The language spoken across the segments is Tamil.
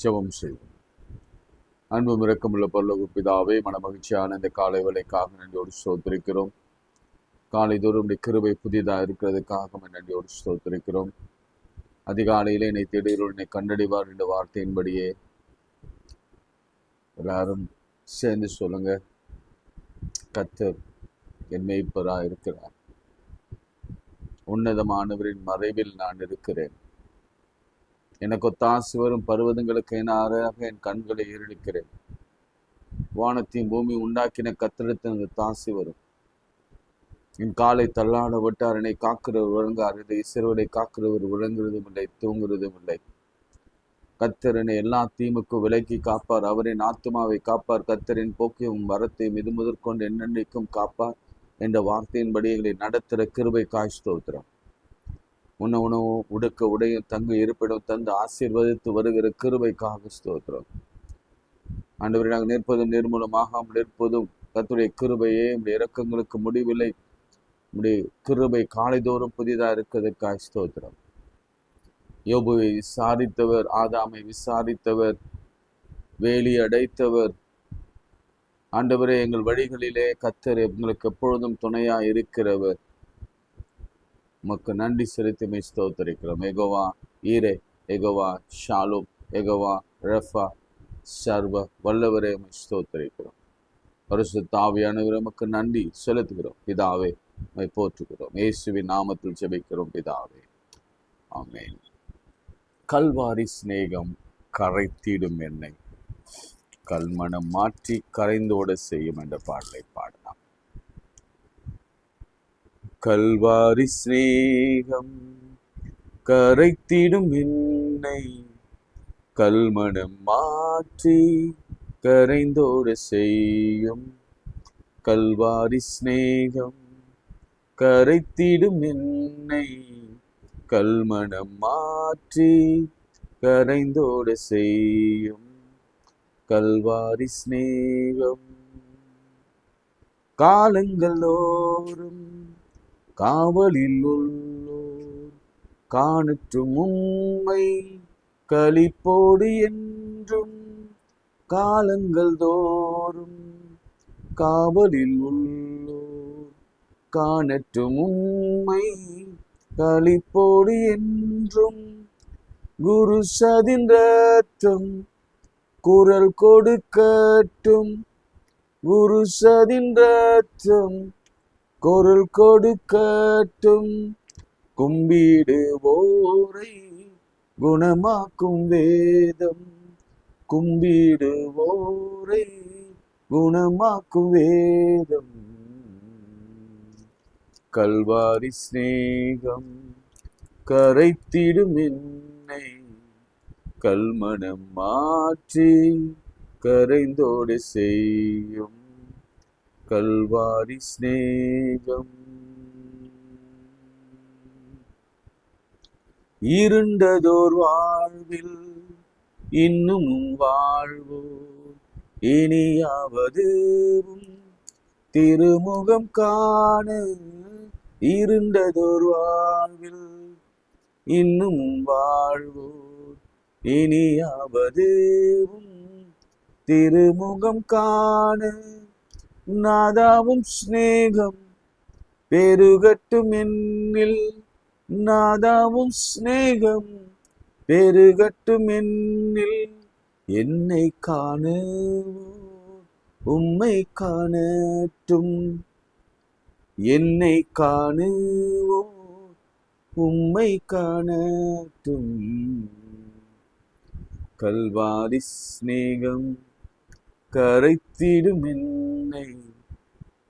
ஜெபம் செய்வோம். அன்பும் இரக்கமுள்ள பரலோக பிதாவே, மனமகிழ்ச்சியான இந்த காலை வேளைக்காக நன்றியோடு ஸ்தோத்திரிக்கிறோம். காலை தோறும் கிருபை புதிதாக இருக்கிறதுக்காக நன்றியோடு ஸ்தோத்திரிக்கிறோம். அதிகாலையிலே என்னை தேடுகிறோம், என்னை கண்டடைவார் என்ற வார்த்தையின்படியே எல்லாரும் சேர்ந்து சொல்லுங்க, கர்த்தர் என் மேய்ப்பராக இருக்கிறார். உன்னதமானவரின் மறைவில் நான் இருக்கிறேன். எனக்கு ஒத்தாசை வரும் பர்வதங்களுக்கு என்னாக என் கண்களை ஏறெடுக்கிறேன். வானத்தையும் பூமி உண்டாக்கின கர்த்தரிடத்தில் ஒத்தாசை வரும். என் காலை தள்ளாட விட்டார். என்னை காக்கிறவர் விளங்கார். இதை சிறுவரை காக்கிறவர் விளங்குறதும் இல்லை, தூங்குறதும் இல்லை. கர்த்தர் என்னை எல்லா தீமுக்கும் விலக்கி காப்பார். அவரின் ஆத்துமாவை காப்பார். கர்த்தரின் போக்கையும் வரத்தையும் இது முதற்கொண்டு என்னென்னைக்கும் காப்பார் என்ற வார்த்தையின்படி எங்களை நடத்துகிற கிருபை காய் ஸ்தோத்திரம். உணவு உடுக்க உடையும் தங்கு இருப்பிடம் தந்து ஆசீர்வதித்து வருகிற கிருபைக்காக ஸ்தோத்திரம். ஆண்டவரை நாங்கள் நிற்பதும் நிர்மூலமாகாமல் இருப்பதும் கர்த்தருடைய கிருபையே. நம்முடைய இரக்கங்களுக்கு முடிவில்லை. நம்முடைய கிருபை காலைதோறும் புதிதாக இருக்கிறதுக்காக ஸ்தோத்திரம். யோபுவை விசாரித்தவர், ஆதாமை விசாரித்தவர், வேலி அடைத்தவர். ஆண்டவரே, எங்கள் வழிகளிலே கர்த்தர் எங்களுக்கு எப்பொழுதும் துணையா இருக்கிறவர். உமக்கு நன்றி செலுத்தி ஸ்தோத்திரிக்கிறோம். எகோவா ஈரே, எகோவா ஷாலும், எகோவா ரஃபா, சர்வ வல்லவரே ஸ்தோத்திரிக்கிறோம். பரிசுத்த ஆவியானவரே, உமக்கு நன்றி செலுத்துகிறோம். பிதாவே, உம்மை போற்றுகிறோம். இயேசுவின் நாமத்தில் ஜெபிக்கிறோம் பிதாவே, ஆமென். கல்வாரி சிநேகம் கரைத்திடும் என்னை, கல்மணம் மாற்றி கரைந்தோட செய்யும் என்ற பாடலை பாடலாம். கல்வாரி சிநேகம் கரைத்திடும் என்னை, கல்மணம் மாற்றி கரைந்தோட செய்யும். கல்வாரி சிநேகம் கரைத்திடும் என்னை, கல்மணம் மாற்றி கரைந்தோட செய்யும். கல்வாரி சிநேகம் காலங்களோறும் காவலில் உள்ளோர் காணற்றும் உம்மை களிப்போடு என்றும். காலங்கள் தோறும் காவலில் உள்ளோர் காணற்றும் உம்மை களிப்போடு என்றும். குரு சதின் ரத்தம் குரல் கொடுக்கட்டும், குரு சதின் ரத்தம் குரல் கொடுக்கட்டும். கும்பிடுவோரை குணமாக்கும் வேதம், கும்பிடுவோரை குணமாக்கும் வேதம். கல்வாரி சிநேகம் கரைத்திடும் என்னை, கல்மணம் மாற்றி கரைந்தோடு செய்யும். கல்வாரி சிநேகம் இருண்டதோர் வாழ்வில் இன்னும் வாழ்வோ, இனியாவது திருமுகம் காண. இருண்டதோர் வாழ்வில் இன்னும் வாழ்வோ, இனியாவது திருமுகம் காண. நாதாவும் சிநேகம் பெருகட்டும் என்னில், நாதாவும் சிநேகம் பெருகட்டும் என்னில். என்னை காண உம்மை காணட்டும், என்னை காணுவோ உம்மை காணட்டும். கல்வாரி சிநேகம் கரைத்திடும் என்னை,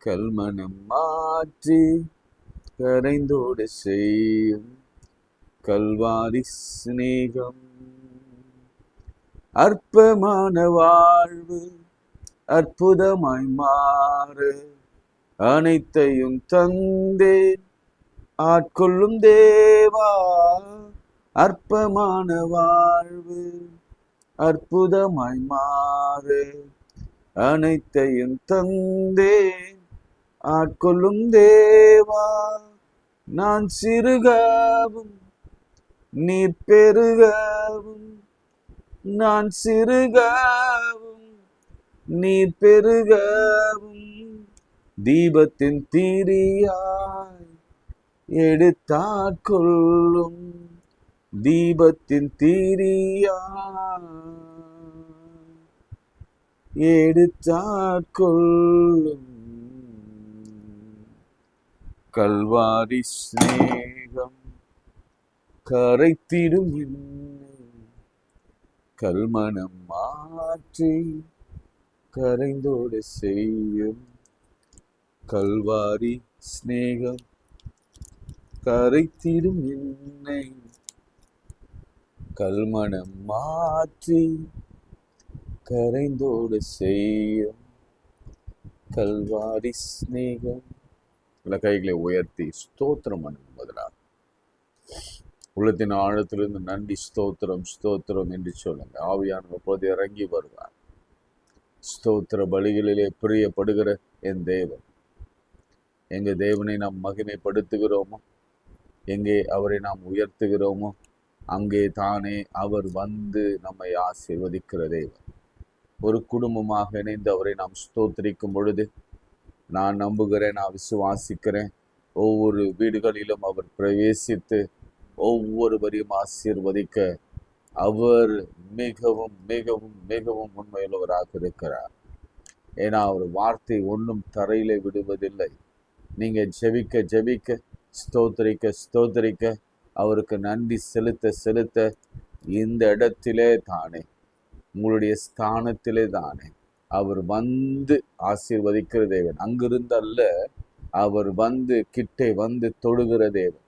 கல்மணம் மாற்றி கரைந்தோடு செய்யும். கல்வாரி சிநேகம் அற்பமான வாழ்வு அற்புதமாய் மாற, அனைத்தையும் தந்தேன் ஆட்கொள்ளும் தேவா. அற்பமான வாழ்வு அற்புதமாய் மாற, அனைத்தையும் தந்தேன் ஆட்கொள்ளும் தேவா. நான் சிறுகவும் நீர் பெருகவும் நான் சிறுகவும் நீர் பெருகவும் தீபத்தின் தீரியாய் எடுத்தாட்கொள்ளும் தீபத்தின் தீரியாய் எடுத்தாட்கொள்ளும் கல்வாரி சிநேகம் கரைத்திடும் என்னை கல்மனம் மாற்றி கரைந்தோட செய்யும் கல்வாரி சிநேகம் கரைத்திடும் என்னை கல்மனம் மாற்றி கரைந்தோட செய்யும் கல்வாரி சிநேகம். கைகளை உயர்த்தி ஸ்தோத்திரம் முதலாக உள்ளத்தின் ஆழத்திலிருந்து நன்றி ஸ்தோத்திரம் ஸ்தோத்திரம் என்று சொல்லுங்க. ஆவியானவர் போது இறங்கி வருவார். ஸ்தோத்திர பலிகளிலே பிரியப்படுகிற என் தேவன், எங்க தேவனை நாம் மகிமைப்படுத்துகிறோமோ, எங்கே அவரை நாம் உயர்த்துகிறோமோ, அங்கே தானே அவர் வந்து நம்மை ஆசீர்வதிக்கிற தேவன். ஒரு குடும்பமாக இணைந்து அவரை நாம் ஸ்தோத்திரிக்கும் பொழுது நான் நம்புகிறேன், நான் விசுவாசிக்கிறேன், ஒவ்வொரு வீடுகளிலும் அவர் பிரவேசித்து ஒவ்வொருவரையும் ஆசீர்வதிக்க அவர் மிகவும் மிகவும் மிகவும் உண்மையுள்ளவராக இருக்கிறார். ஏன்னா அவர் வார்த்தை ஒன்றும் தரையிலே விடுவதில்லை. நீங்க ஜெபிக்க ஜெபிக்க, ஸ்தோத்திரிக்க ஸ்தோத்திரிக்க, அவருக்கு நன்றி செலுத்த செலுத்த இந்த இடத்திலே தானே, உங்களுடைய ஸ்தானத்திலே தானே அவர் வந்து ஆசீர்வதிக்கிற தேவன். அங்கிருந்து அல்ல, அவர் வந்து கிட்டே வந்து தொடுகிற தேவன்.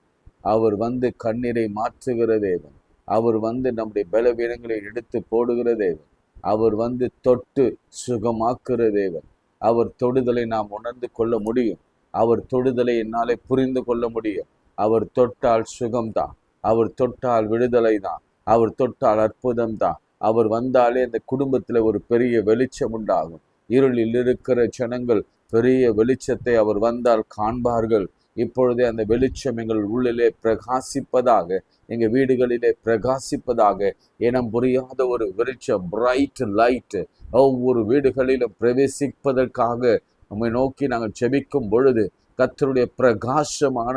அவர் வந்து கண்ணீரை மாற்றுகிற தேவன். அவர் வந்து நம்முடைய பலவீனங்களை எடுத்து போடுகிற தேவன். அவர் வந்து தொட்டு சுகமாக்குற தேவன். அவர் தொடுதலை நாம் உணர்ந்து கொள்ள முடியும். அவர் தொடுதலை என்னாலே புரிந்து கொள்ள முடியும். அவர் தொட்டால் சுகம்தான், அவர் தொட்டால் விடுதலை தான், அவர் தொட்டால் அற்புதம் தான். அவர் வந்தாலே அந்த குடும்பத்துல ஒரு பெரிய வெளிச்சம் உண்டாகும். இருளில் இருக்கிற ஜனங்கள் பெரிய வெளிச்சத்தை அவர் வந்தால் காண்பார்கள். இப்பொழுதே அந்த வெளிச்சம் எங்கள் உள்ளிலே பிரகாசிப்பதாக, எங்க வீடுகளிலே பிரகாசிப்பதாக. இனம் புரியாத ஒரு வெளிச்சம், பிரைட் லைட் ஒவ்வொரு வீடுகளிலும் பிரவேசிப்பதற்காக நம்மை நோக்கி நாங்கள் ஜெபிக்கும் பொழுது கர்த்தருடைய பிரகாசமான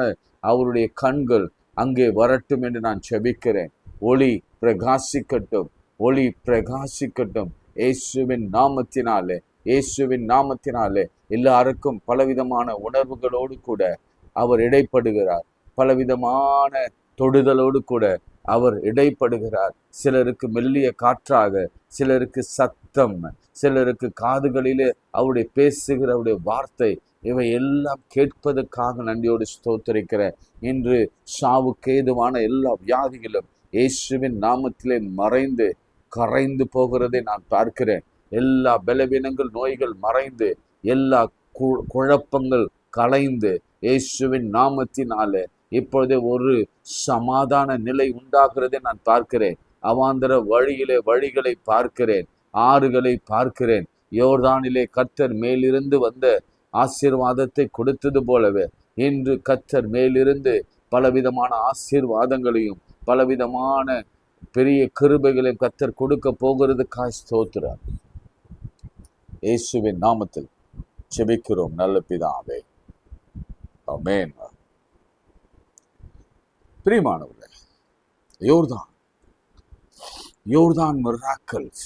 அவருடைய கண்கள் அங்கே வரட்டும் என்று நான் ஜெபிக்கிறேன். ஒளி பிரகாசிக்கட்டும், ஒளி பிரகாசிக்கட்டும். இயேசுவின் நாமத்தினாலே, இயேசுவின் நாமத்தினாலே எல்லாருக்கும் பலவிதமான உணர்வுகளோடு கூட அவர் இடைப்படுகிறார். பலவிதமான தொடுதலோடு கூட அவர் இடைப்படுகிறார். சிலருக்கு மெல்லிய காற்றாக, சிலருக்கு சத்தம், சிலருக்கு காதுகளிலே அவருடைய பேசுகிற அவருடைய வார்த்தை, இவை எல்லாம் கேட்பதற்காக நன்றியோடு ஸ்தோத்திரிக்கிறேன். இன்று சாவுக்கு ஏதுவான எல்லா வியாதிகளும் இயேசுவின் நாமத்திலே மறைந்து கரைந்து போகிறதை நான் பார்க்கிறேன். எல்லா பலவீனங்கள் நோய்கள் மறைந்து, எல்லா குழப்பங்கள் கலைந்து இயேசுவின் நாமத்தினாலே இப்பொழுதே ஒரு சமாதான நிலை உண்டாகிறதை நான் பார்க்கிறேன். அவாந்தர வழியிலே வழிகளை பார்க்கிறேன், ஆறுகளை பார்க்கிறேன். யோர்தானிலே கர்த்தர் மேலிருந்து வந்த ஆசீர்வாதத்தை கொடுத்தது போலவே இன்று கர்த்தர் மேலிருந்து பலவிதமான ஆசீர்வாதங்களையும் பலவிதமான பெரிய கிருபைகளையும் கர்த்தர் கொடுக்க போகிறதுக்காய் ஸ்தோத்திரம். இயேசுவின் நாமத்தில் ஜெபிக்கிறோம் நல்ல பிதாவே, ஆமென். பிரியமானவர்களே, யோர்தான் மிராக்கிள்ஸ்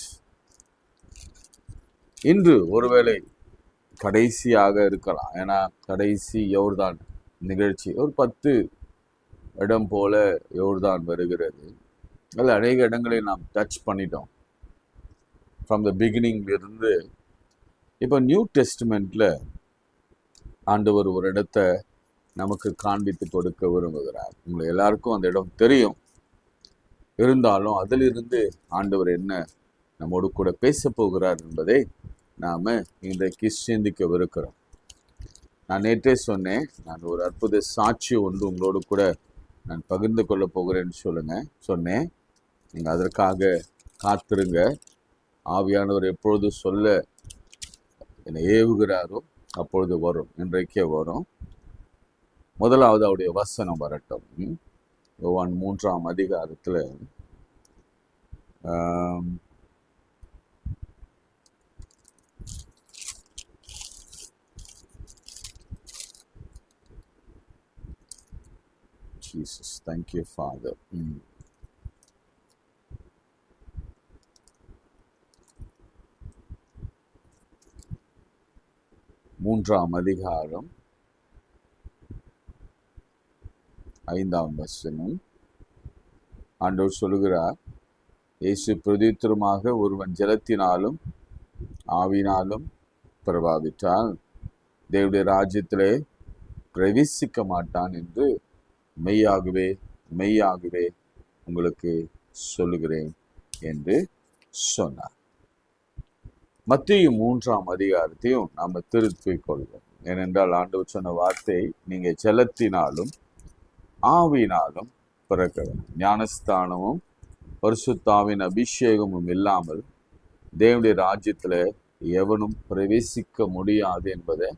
இன்று ஒருவேளை கடைசியாக இருக்கலாம். ஏன்னா கடைசி யோர்தான் நிகழ்ச்சி ஒரு 10 இடம் போல யோர்தான் வருகிறது. அதில் அநேக இடங்களை நாம் டச் பண்ணிட்டோம் ஃப்ரம் த பிகினிங்ல இருந்து. இப்போ நியூ டெஸ்ட்மெண்ட்ல ஆண்டவர் ஒரு இடத்தை நமக்கு காண்பித்து கொடுக்க விரும்புகிறார். உங்களுக்கு எல்லாருக்கும் அந்த இடம் தெரியும். இருந்தாலும் அதிலிருந்து ஆண்டவர் என்ன நம்மோடு கூட பேச போகிறார் என்பதை நாம் இன்றைக்கு சிந்திக்கவிருக்கிறோம். நான் நேற்றே சொன்னேன், நான் ஒரு அற்புத சாட்சி ஒன்று உங்களோடு கூட நான் பகிர்ந்து கொள்ள போகிறேன்னு சொன்னேன். நீங்கள் அதற்காக காத்திருங்க. ஆவியானவர் எப்பொழுது சொல்ல என்னை ஏவுகிறாரோ அப்பொழுது வரும், இன்றைக்கே வரும். முதலாவது அவருடைய வசனம் வரட்டும். யோவான் 3ஆம் அதிகாரத்தில் Jesus, thank you, Father. 3ஆம் அதிகாரம் 5ஆம் வசனம். ஆண்டவர் சொல்லுகிறார், இயேசு பிரதித்திரமாக, ஒருவன் ஜலத்தினாலும் ஆவினாலும் பிரபாவித்தால் தேவனுடைய ராஜ்யத்திலே பிரவேசிக்க மாட்டான் என்று மெய்யாகவே மெய்யாகவே உங்களுக்கு சொல்லுகிறேன் என்று சொன்னார். மத்தேயு 3ஆம் அதிகாரத்தையும் நாம் திருப்பிக் கொள்வோம். ஏனென்றால் ஆண்டவர் சொன்ன வார்த்தை, நீங்க ஜலத்தினாலும் ஆவினாலும் பிறக்க வேண்டும். ஞானஸ்தானமும் பரிசுத்தாவின் அபிஷேகமும் இல்லாமல் தேவனுடைய ராஜ்யத்துல எவனும் பிரவேசிக்க முடியாது என்பதை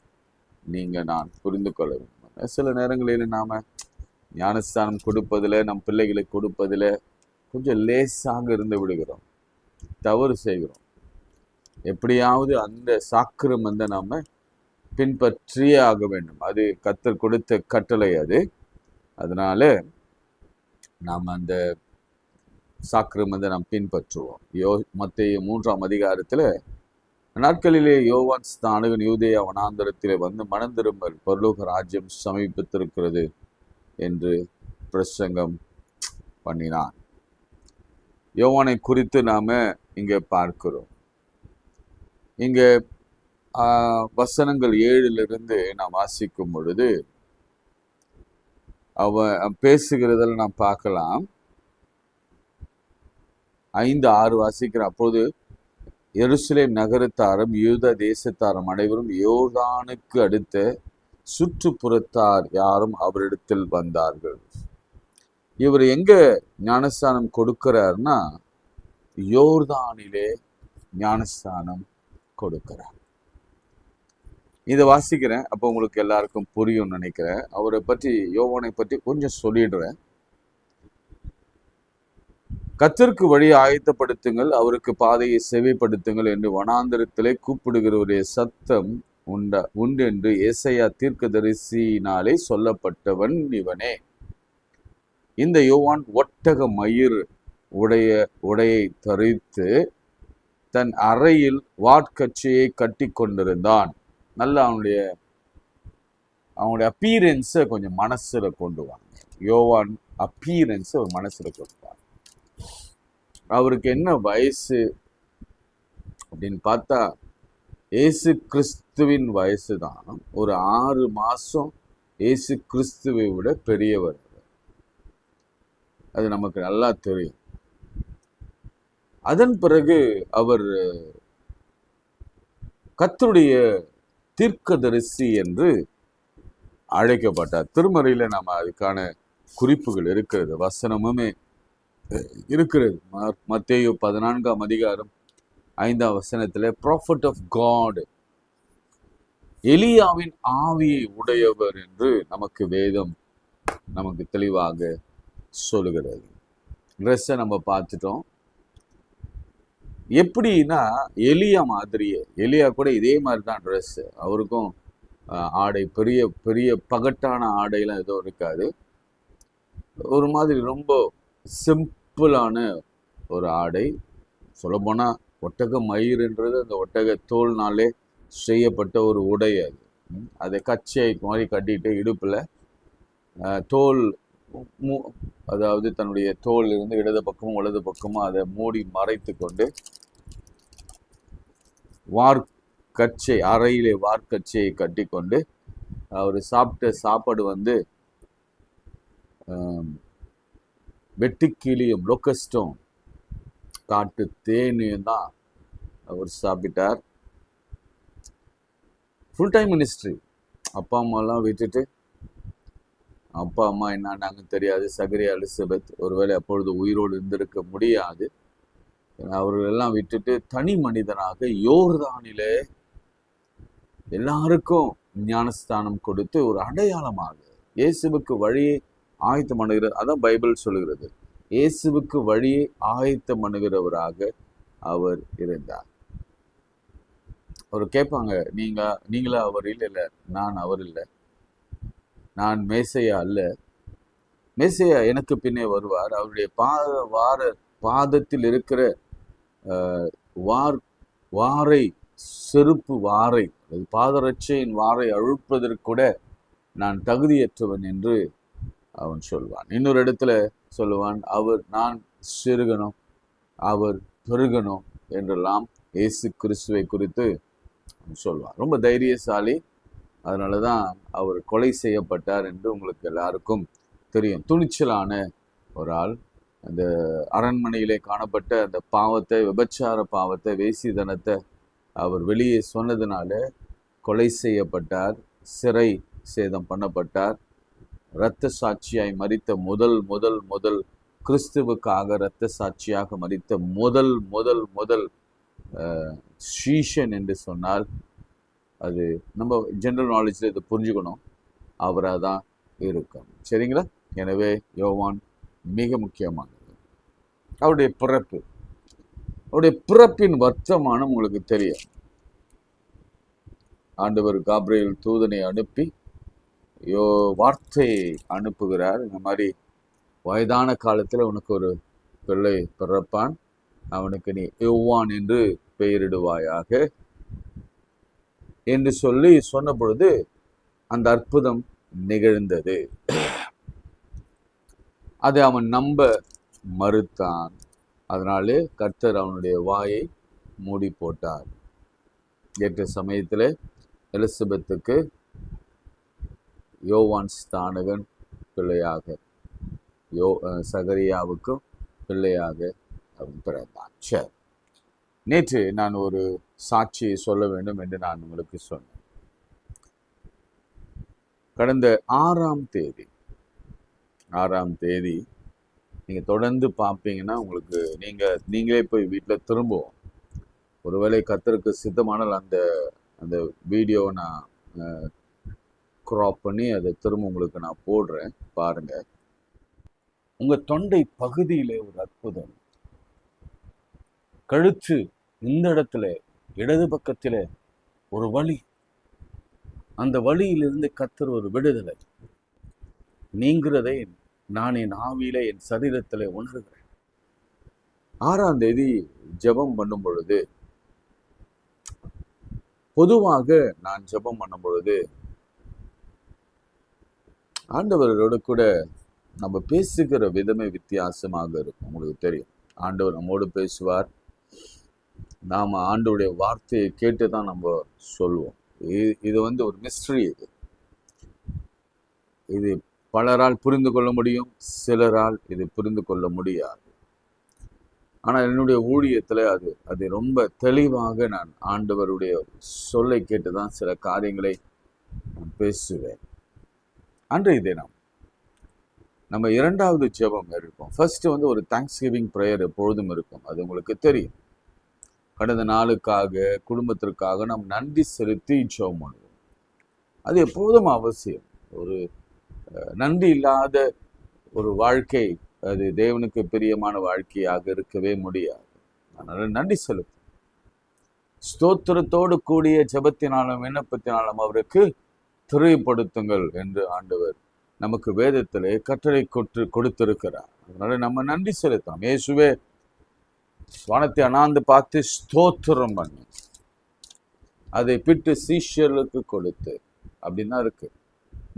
நான் புரிந்து கொள்ள வேண்டும். சில நேரங்களில் நாம ஞானஸ்தானம் கொடுப்பதில், நம் பிள்ளைகளுக்கு கொடுப்பதில் கொஞ்சம் லேசாக இருந்து விடுகிறோம், தவறு செய்கிறோம். எப்படியாவது அந்த சாக்கிரமத்தை நாம பின்பற்றியே ஆக வேண்டும். அது கர்த்தர் கொடுத்த கட்டளை. அதனால நாம் அந்த சாக்கிரமத்தை நாம் பின்பற்றுவோம். மத்தேயு 3ஆம் அதிகாரத்துல, நாட்களிலே யோவான் ஸ்நானகன் யூதேயா வனாந்தரத்திலே வந்து மனம் திரும்பல், பரலோக ராஜ்யம் சமீபித்திருக்கிறது என்று பிரசங்கம் பண்ணினான். யோவானை குறித்து நாம இங்க பார்க்கிறோம். இங்க வசனங்கள் 7 நாம் வாசிக்கும் பொழுது அவன் பேசுகிறதில் நாம் பார்க்கலாம். 5-6 வாசிக்கிற, அப்போது எருசலேம் நகரத்தாரும் யூத தேசத்தாரும் அனைவரும் யோர்தானுக்கு அடுத்த சுற்றுப்புறத்தார் யாரும் அவரிடத்தில் வந்தார்கள். இவர் எங்க ஞானஸ்தானம் கொடுக்கிறார்னா, யோர்தானிலே ஞானஸ்தானம் கொடுக்கிறார். இதை வாசிக்கிறேன், அப்போ உங்களுக்கு எல்லாருக்கும் புரியும் நினைக்கிறேன். அவரை பற்றி, யோவானை பற்றி கொஞ்சம் சொல்லிடுறேன். கர்த்தருக்கு வழி ஆயத்தப்படுத்துங்கள், அவருக்கு பாதையை செவிப்படுத்துங்கள் என்று வனாந்தரத்திலே கூப்பிடுகிறவருடைய சத்தம் உண்டு என்று ஏசாயா தீர்க்கதரிசியினாலே சொல்லப்பட்டவன் இவனே. இந்த யோவான் ஒட்டக மயிர் உடையை தரித்து தன் அறையில் வாட்கச்சையை கட்டி கொண்டிருந்தான். நல்ல அவனுடைய அப்பீரன்ஸை கொஞ்சம் மனசுல கொண்டு வாங்க. யோவான் அப்பீரன்ஸை ஒரு மனசுல கொண்டு வாங்க. அவருக்கு என்ன வயசு அப்படின்னு பார்த்தா, ஏசு கிறிஸ்துவின் வயசு தான். ஒரு 6 மாசம் ஏசு கிறிஸ்துவை விட பெரியவர். அது நமக்கு நல்லா தெரியும். அதன் பிறகு அவர் கர்த்தருடைய தீர்க்கதரிசி என்று அழைக்கப்பட்டார். திருமறையில நாம அதுக்கான குறிப்புகள் இருக்கிறது, வசனமுமே இருக்கிறது. மத்தேயு 14ஆம் அதிகாரம் 5ஆம் வசனத்துல, ப்ராஃபட் ஆஃப் காட், எலியாவின் ஆவியை உடையவர் என்று நமக்கு வேதம் நமக்கு தெளிவாக சொல்லுகிறது. ட்ரெஸ்ஸை நம்ம பார்த்துட்டோம். எப்படின்னா, எலியா கூட இதே மாதிரி தான் ட்ரெஸ். அவருக்கும் ஆடை பெரிய பெரிய பகட்டான ஆடையெல்லாம் எதுவும் இருக்காது. ஒரு மாதிரி ரொம்ப சிம்பிளான ஒரு ஆடை. சொல்லப்போனால் ஒட்டக மயிர்ன்றது அந்த ஒட்டக தோல்னாலே செய்யப்பட்ட ஒரு உடை. அதை கச்சை மாதிரி கட்டிட்டு இடுப்பில் தோல், அதாவது தன்னுடைய தோல் இருந்து இடது பக்கமும் வலது பக்கமும் அதை மூடி மறைத்து கொண்டு வார்க்கச்சை, அறையிலே வார்க்கச்சையை கட்டி கொண்டு அவர் சாப்பிட்ட சாப்பாடு வெட்டுக்கிளியும் லொக்கஸ்டும் காட்டு தேனியும் தான் அவர் சாப்பிட்டார். Full time ministry. அப்பா அம்மாலாம் விட்டுட்டு, அப்பா அம்மா என்னன்னாங்க தெரியாது, சகரியா எலிசபெத் ஒருவேளை அப்பொழுது உயிரோடு இருந்திருக்க முடியாது. அவர்களெல்லாம் விட்டுட்டு தனி மனிதனாக யோர்தானிலே எல்லாருக்கும் ஞானஸ்தானம் கொடுத்து ஒரு அடையாளமாக இயேசுவுக்கு வழியை ஆயத்தம் பண்ணுகிறது. அதான் பைபிள் சொல்லுகிறது. இயேசுவுக்கு வழியை ஆயத்தம் பண்ணுகிறவராக அவர் இருந்தார். அவர் கேட்பாங்க, நீங்களா அவர் இல்லை, நான் அவர் இல்லை, நான் மேசையா அல்ல, மேசையா எனக்கு பின்னே வருவார், அவருடைய பாதத்தில் இருக்கிற வாரை, செருப்பு வாரை, பாதரட்சையின் வாரை அழுப்பதற்கு கூட நான் தகுதியற்றவன் என்று அவன் சொல்வான். இன்னொரு இடத்துல சொல்லுவான், நான் சிறுகணும், அவர் பெருகணும் என்றெல்லாம் இயேசு கிறிஸ்துவை குறித்து சொல்வான். ரொம்ப தைரியசாலி. அதனாலதான் அவர் கொலை செய்யப்பட்டார் என்று உங்களுக்கு எல்லாருக்கும் தெரியும். துணிச்சலான ஒரு ஆள். அந்த அரண்மனையிலே காணப்பட்ட அந்த பாவத்தை, விபச்சார பாவத்தை, வேசித்தனத்தை அவர் வெளியே சொன்னதுனால கொலை செய்யப்பட்டார், சிறை சேதம் பண்ணப்பட்டார். இரத்த சாட்சியாய் மரித்த முதல் கிறிஸ்துவுக்காக இரத்த சாட்சியாக மரித்த முதல் சீஷன் என்று சொன்னால் அது நம்ம ஜெனரல் நாலேஜில் இதை புரிஞ்சுக்கணும், அவராக தான் இருக்கும். சரிங்களா? எனவே யோவான் மிக முக்கியமானது. அவருடைய பிறப்பின் வர்த்தமானம் உங்களுக்கு தெரியும். ஆண்டவர் காபிரியேல் தூதனை அனுப்பி வார்த்தையை அனுப்புகிறார். இந்த மாதிரி வயதான காலத்தில் உனக்கு ஒரு பிள்ளை பிறப்பான், அவனுக்கு நீ யோவான் என்று பெயரிடுவாயாக என்று சொன்ன பொழுது அந்த அற்புதம் நிகழ்ந்தது. அதை அவன் நம்ப மறுத்தான். அதனாலே கர்த்தர் அவனுடைய வாயை மூடி போட்டார். ஏற்ற சமயத்தில் எலிசபெத்துக்கு யோவான் ஸ்தானகன் பிள்ளையாக, சகரியாவுக்கும் பிள்ளையாக அவன் பிறந்தான். சரி, நேற்று நான் ஒரு சாட்சியை சொல்ல வேண்டும் என்று நான் உங்களுக்கு சொன்னேன். கடந்த 6ஆம் தேதி நீங்கள் தொடர்ந்து பார்ப்பீங்கன்னா உங்களுக்கு நீங்களே போய் வீட்டில் திரும்புவோம். ஒருவேளை கர்த்தருக்கு சித்தமானால் அந்த வீடியோவை நான் க்ராப் பண்ணி அதை திரும்ப உங்களுக்கு நான் போடுறேன், பாருங்க. உங்கள் தொண்டை பகுதியிலே ஒரு அற்புதம். கழுத்து இந்த இடத்துல இடது பக்கத்தில் ஒரு வலி, அந்த வலியிலிருந்து கர்த்தர் ஒரு விடுதலை நீங்கிறதை நான் என் ஆவியில என் சரீரத்தில் உணர்கிறேன். 6ஆம் தேதி ஜெபம் பண்ணும் பொழுது, பொதுவாக நான் ஜெபம் பண்ணும் பொழுது ஆண்டவரோடு கூட நம்ம பேசுகிற விதமே வித்தியாசமாக இருக்கும். உங்களுக்கு தெரியும், ஆண்டவர் நம்மோடு பேசுவார், நாம் ஆண்டவருடைய வார்த்தையை கேட்டு தான் நம்ம சொல்லுவோம். இது ஒரு மிஸ்ட்ரி. இது பலரால் புரிந்து கொள்ள முடியும், சிலரால் இது புரிந்து கொள்ள முடியாது. ஆனால் என்னுடைய ஊழியத்தில் அது ரொம்ப தெளிவாக நான் ஆண்டவருடைய சொல்லை கேட்டு தான் சில காரியங்களை நான் பேசுவேன். அன்றைய தினம் நம்ம 2வது ஜெபம் இருக்கும். ஃபர்ஸ்ட் ஒரு தேங்க்ஸ்கிவிங் ப்ரேயர் எப்பொழுதும் இருக்கும், அது உங்களுக்கு தெரியும். கடந்த நாளுக்காக, குடும்பத்திற்காக நாம் நன்றி செலுத்தி ஜெபம் பண்ணுவோம். அது எப்போதும் அவசியம். ஒரு நன்றி இல்லாத ஒரு வாழ்க்கை அது தேவனுக்கு பிரியமான வாழ்க்கையாக இருக்கவே முடியாது. அதனால நன்றி செலுத்தும், ஸ்தோத்திரத்தோடு கூடிய ஜெபத்தினாலும் விண்ணப்பத்தினாலும் அவருக்கு தெரியப்படுத்துங்கள் என்று ஆண்டவர் நமக்கு வேதத்திலே கட்டளை கொடுத்திருக்கிறார். அதனால நம்ம நன்றி செலுத்தலாம். இயேசுவே வானத்தை அண்ணாந்து பார்த்து ஸ்தோத்திரம் பண்ணி அதை பிட்டு சீஷர்களுக்கு கொடுத்து அப்படின்னா இருக்கு.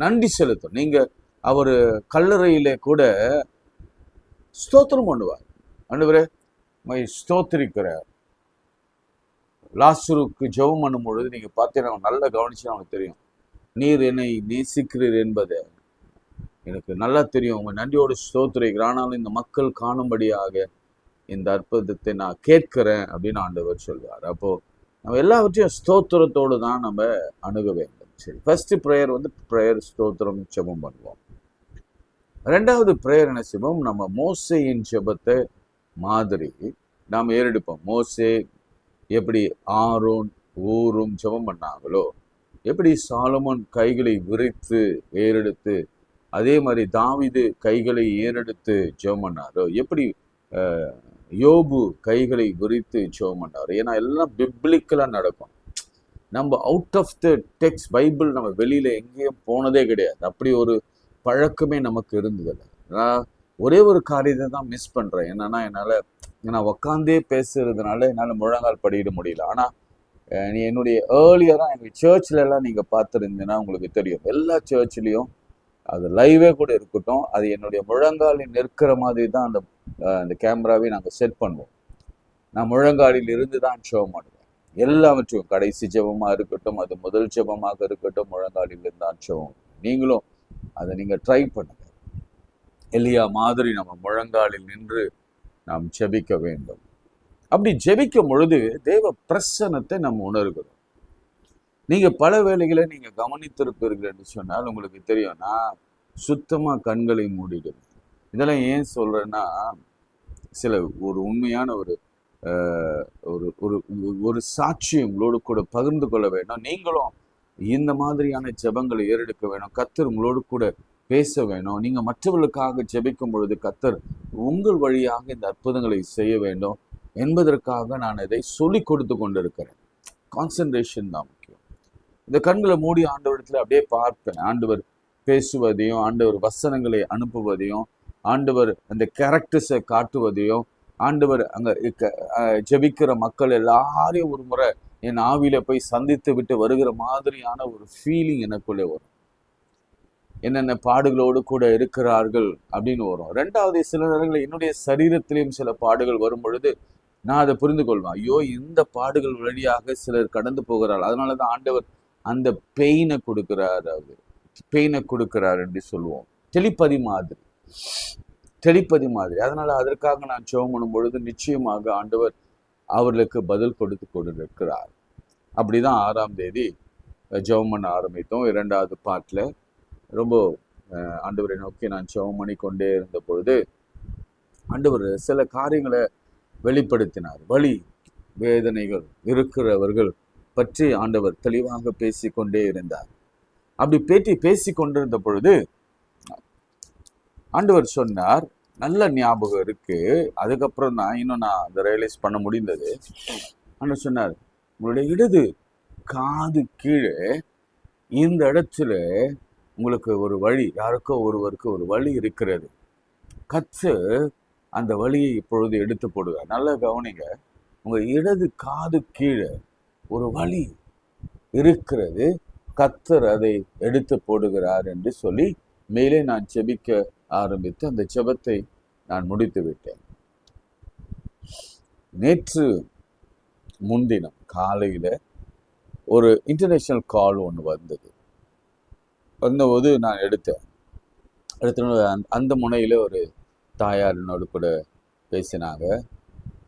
நன்றி செலுத்தும். நீங்க அவர் கல்லறையிலே கூட ஸ்தோத்திரம் பண்ணுவார். ஆண்டவரே ஸ்தோத்திரிக்கிறார். லாசருக்கு ஜெபம் பண்ணும் பொழுது நீங்க பார்த்தீங்கன்னா நல்லா கவனிச்சு அவனுக்கு தெரியும், நீர் என்னை நேசிக்கிறீர் என்பதை எனக்கு நல்லா தெரியும், உங்க நன்றியோடு ஸ்தோத்திரிக்கிறேன், ஆனாலும் இந்த மக்கள் காணும்படியாக இந்த அற்புதத்தை நான் கேட்கிறேன் அப்படின்னு ஆண்டவர் சொல்வார். அப்போ நம்ம எல்லாவற்றையும் ஸ்தோத்திரத்தோடு தான் நம்ம அணுக வேண்டும். சரி, ஃபர்ஸ்ட் ப்ரேயர் ப்ரேயர் ஸ்தோத்திரம் ஜெபம் பண்ணுவோம். 2வது ப்ரேயர் என்ன செய்வோம், நம்ம மோசேயின் ஜெபத்தை மாதிரி நாம் ஏறெடுப்போம். மோசே எப்படி ஆரோன் ஊரும் ஜெபம் பண்ணாங்களோ, எப்படி சாலமோன் கைகளை விரித்து ஏறெடுத்து அதே மாதிரி தாவீது கைகளை ஏறெடுத்து ஜெபம் பண்ணாரோ, எப்படி யோபு கைகளை விரித்து ஜெபம் பண்ணாரோ. ஏன்னா எல்லாம் பிப்ளிக்கலா நடக்கும். நம்ம out of the text Bible நம்ம வெளியில எங்கேயும் போனதே கிடையாது. அப்படி ஒரு பழக்கமே நமக்கு இருந்ததில்லை. நான் ஒரே ஒரு காரியத்தை தான் மிஸ் பண்றேன். என்னன்னா நான் உக்காந்தே பேசுறதுனால என்னால் முழங்கால் படியிட முடியல. ஆனா நீ என்னுடைய ஏர்லியரா எங்கள் சர்ச்ல எல்லாம் நீங்க பார்த்துருந்தீங்கன்னா உங்களுக்கு தெரியும். எல்லா சர்ச்லயும் அது லைவே கூட இருக்கட்டும், அது என்னுடைய முழங்காலில் நிற்கிற மாதிரி தான் அந்த கேமராவை நாங்கள் செட் பண்ணுவோம். நான் முழங்காலில் இருந்து தான் ஜெபம் பண்ணுவேன். எல்லாவற்றையும் கடைசி ஜெபமா இருக்கட்டும், அது முதல் ஜெபமாக இருக்கட்டும், முழங்காலில் இருந்தான் ஜெபம். நீங்களும் அதை நீங்க ட்ரை பண்ணுங்க. எலியா மாதிரி நம்ம முழங்காலில் நின்று நாம் ஜெபிக்க வேண்டும். அப்படி ஜெபிக்கும் பொழுது தேவ பிரசன்னத்தை நம்ம உணர்கிறோம். நீங்க பல வேளைகளை நீங்க கவனித்திருப்பீர்கள் என்று சொன்னால் உங்களுக்கு தெரியும். நான் சுத்தமா கண்களை மூடிடுவேன். இதெல்லாம் ஏன் சொல்றேன்னா, சில ஒரு உண்மையான ஒரு ஒரு ஒரு சாட்சி உங்களோடு கூட பகிர்ந்து கொள்ள வேண்டும். நீங்களும் இந்த மாதிரியான ஜெபங்களை ஏறெடுக்க வேணும். கர்த்தர் உங்களோடு கூட பேச வேணும். நீங்க மற்றவர்களுக்காக ஜெபிக்கும் பொழுது கர்த்தர் உங்கள் வழியாக இந்த அற்புதங்களை செய்ய வேண்டும் என்பதற்காக நான் இதை சொல்லி கொடுத்து கொண்டிருக்கிறேன். கான்சன்ட்ரேஷன் தான் முக்கியம். இந்த கண்களை மூடி ஆண்டவரிடத்துல அப்படியே பார்ப்பேன். ஆண்டவர் பேசுவதையும், ஆண்டவர் வசனங்களை அனுப்புவதையும், ஆண்டவர் அந்த கேரக்டர்ஸை காட்டுவதையும், ஆண்டவர் அங்க ஜெபிக்கிற மக்கள் எல்லாரையும் ஒரு முறை என் ஆவியில போய் சந்தித்து விட்டு வருகிற மாதிரியான ஒரு ஃபீலிங் எனக்குள்ளே வரும். என்னென்ன பாடுகளோடு கூட இருக்கிறார்கள் அப்படின்னு வரும். ரெண்டாவது, சில நேரங்களில் என்னுடைய சரீரத்திலையும் சில பாடுகள் வரும் பொழுது நான் அதை புரிந்து கொள்வேன். ஐயோ, இந்த பாடுகள் வழியாக சிலர் கடந்து போகிறார்கள், அதனாலதான் ஆண்டவர் அந்த பெயினை கொடுக்கிறார், அவர் பெயினை கொடுக்கிறார் என்று சொல்லுவோம். தெளிப்பதி மாதிரி. அதனால அதற்காக நான் ஜெபம் பண்ணும் பொழுது நிச்சயமாக ஆண்டவர் அவர்களுக்கு பதில் கொடுத்து கொண்டிருக்கிறார். அப்படிதான் 6ஆம் தேதி ஜெபம் பண்ண ஆரம்பித்தோம். 2வது பாட்டில் ரொம்ப ஆண்டவரை நோக்கி நான் ஜெபம் பண்ணி கொண்டே இருந்த பொழுது ஆண்டவர் சில காரியங்களை வெளிப்படுத்தினார். வலி வேதனைகள் இருக்கிறவர்கள் பற்றி ஆண்டவர் தெளிவாக பேசிக்கொண்டே இருந்தார். அப்படி பேசி கொண்டிருந்த பொழுது ஆண்டவர் சொன்னார், நல்ல ஞாபகம் இருக்கு. அதுக்கப்புறம் தான் இன்னும் நான் அதை ரியலைஸ் பண்ண முடிந்தது. ஆண்டவர் சொன்னார், உங்களுடைய இடது காது கீழே இந்த இடத்துல உங்களுக்கு ஒரு வழி, யாருக்கோ ஒருவருக்கு ஒரு வழி இருக்கிறது. கர்த்தர் அந்த வழியை இப்பொழுது எடுத்து போடுவார். நல்லா கவனிங்க, உங்க இடது காது கீழே ஒரு வழி இருக்கிறது, கர்த்தர் அதை எடுத்து போடுகிறார் என்று சொல்லி மேலே நான் ஜெபிக்க ஆரம்பித்து அந்த ஜெபத்தை நான் முடித்து விட்டேன். நேற்று முன்தினம் காலையில ஒரு இன்டர்நேஷனல் கால் ஒன்று வந்தபோது நான் எடுத்த அந்த முனையில ஒரு தாயார் என்னோடு கூட பேசினாங்க.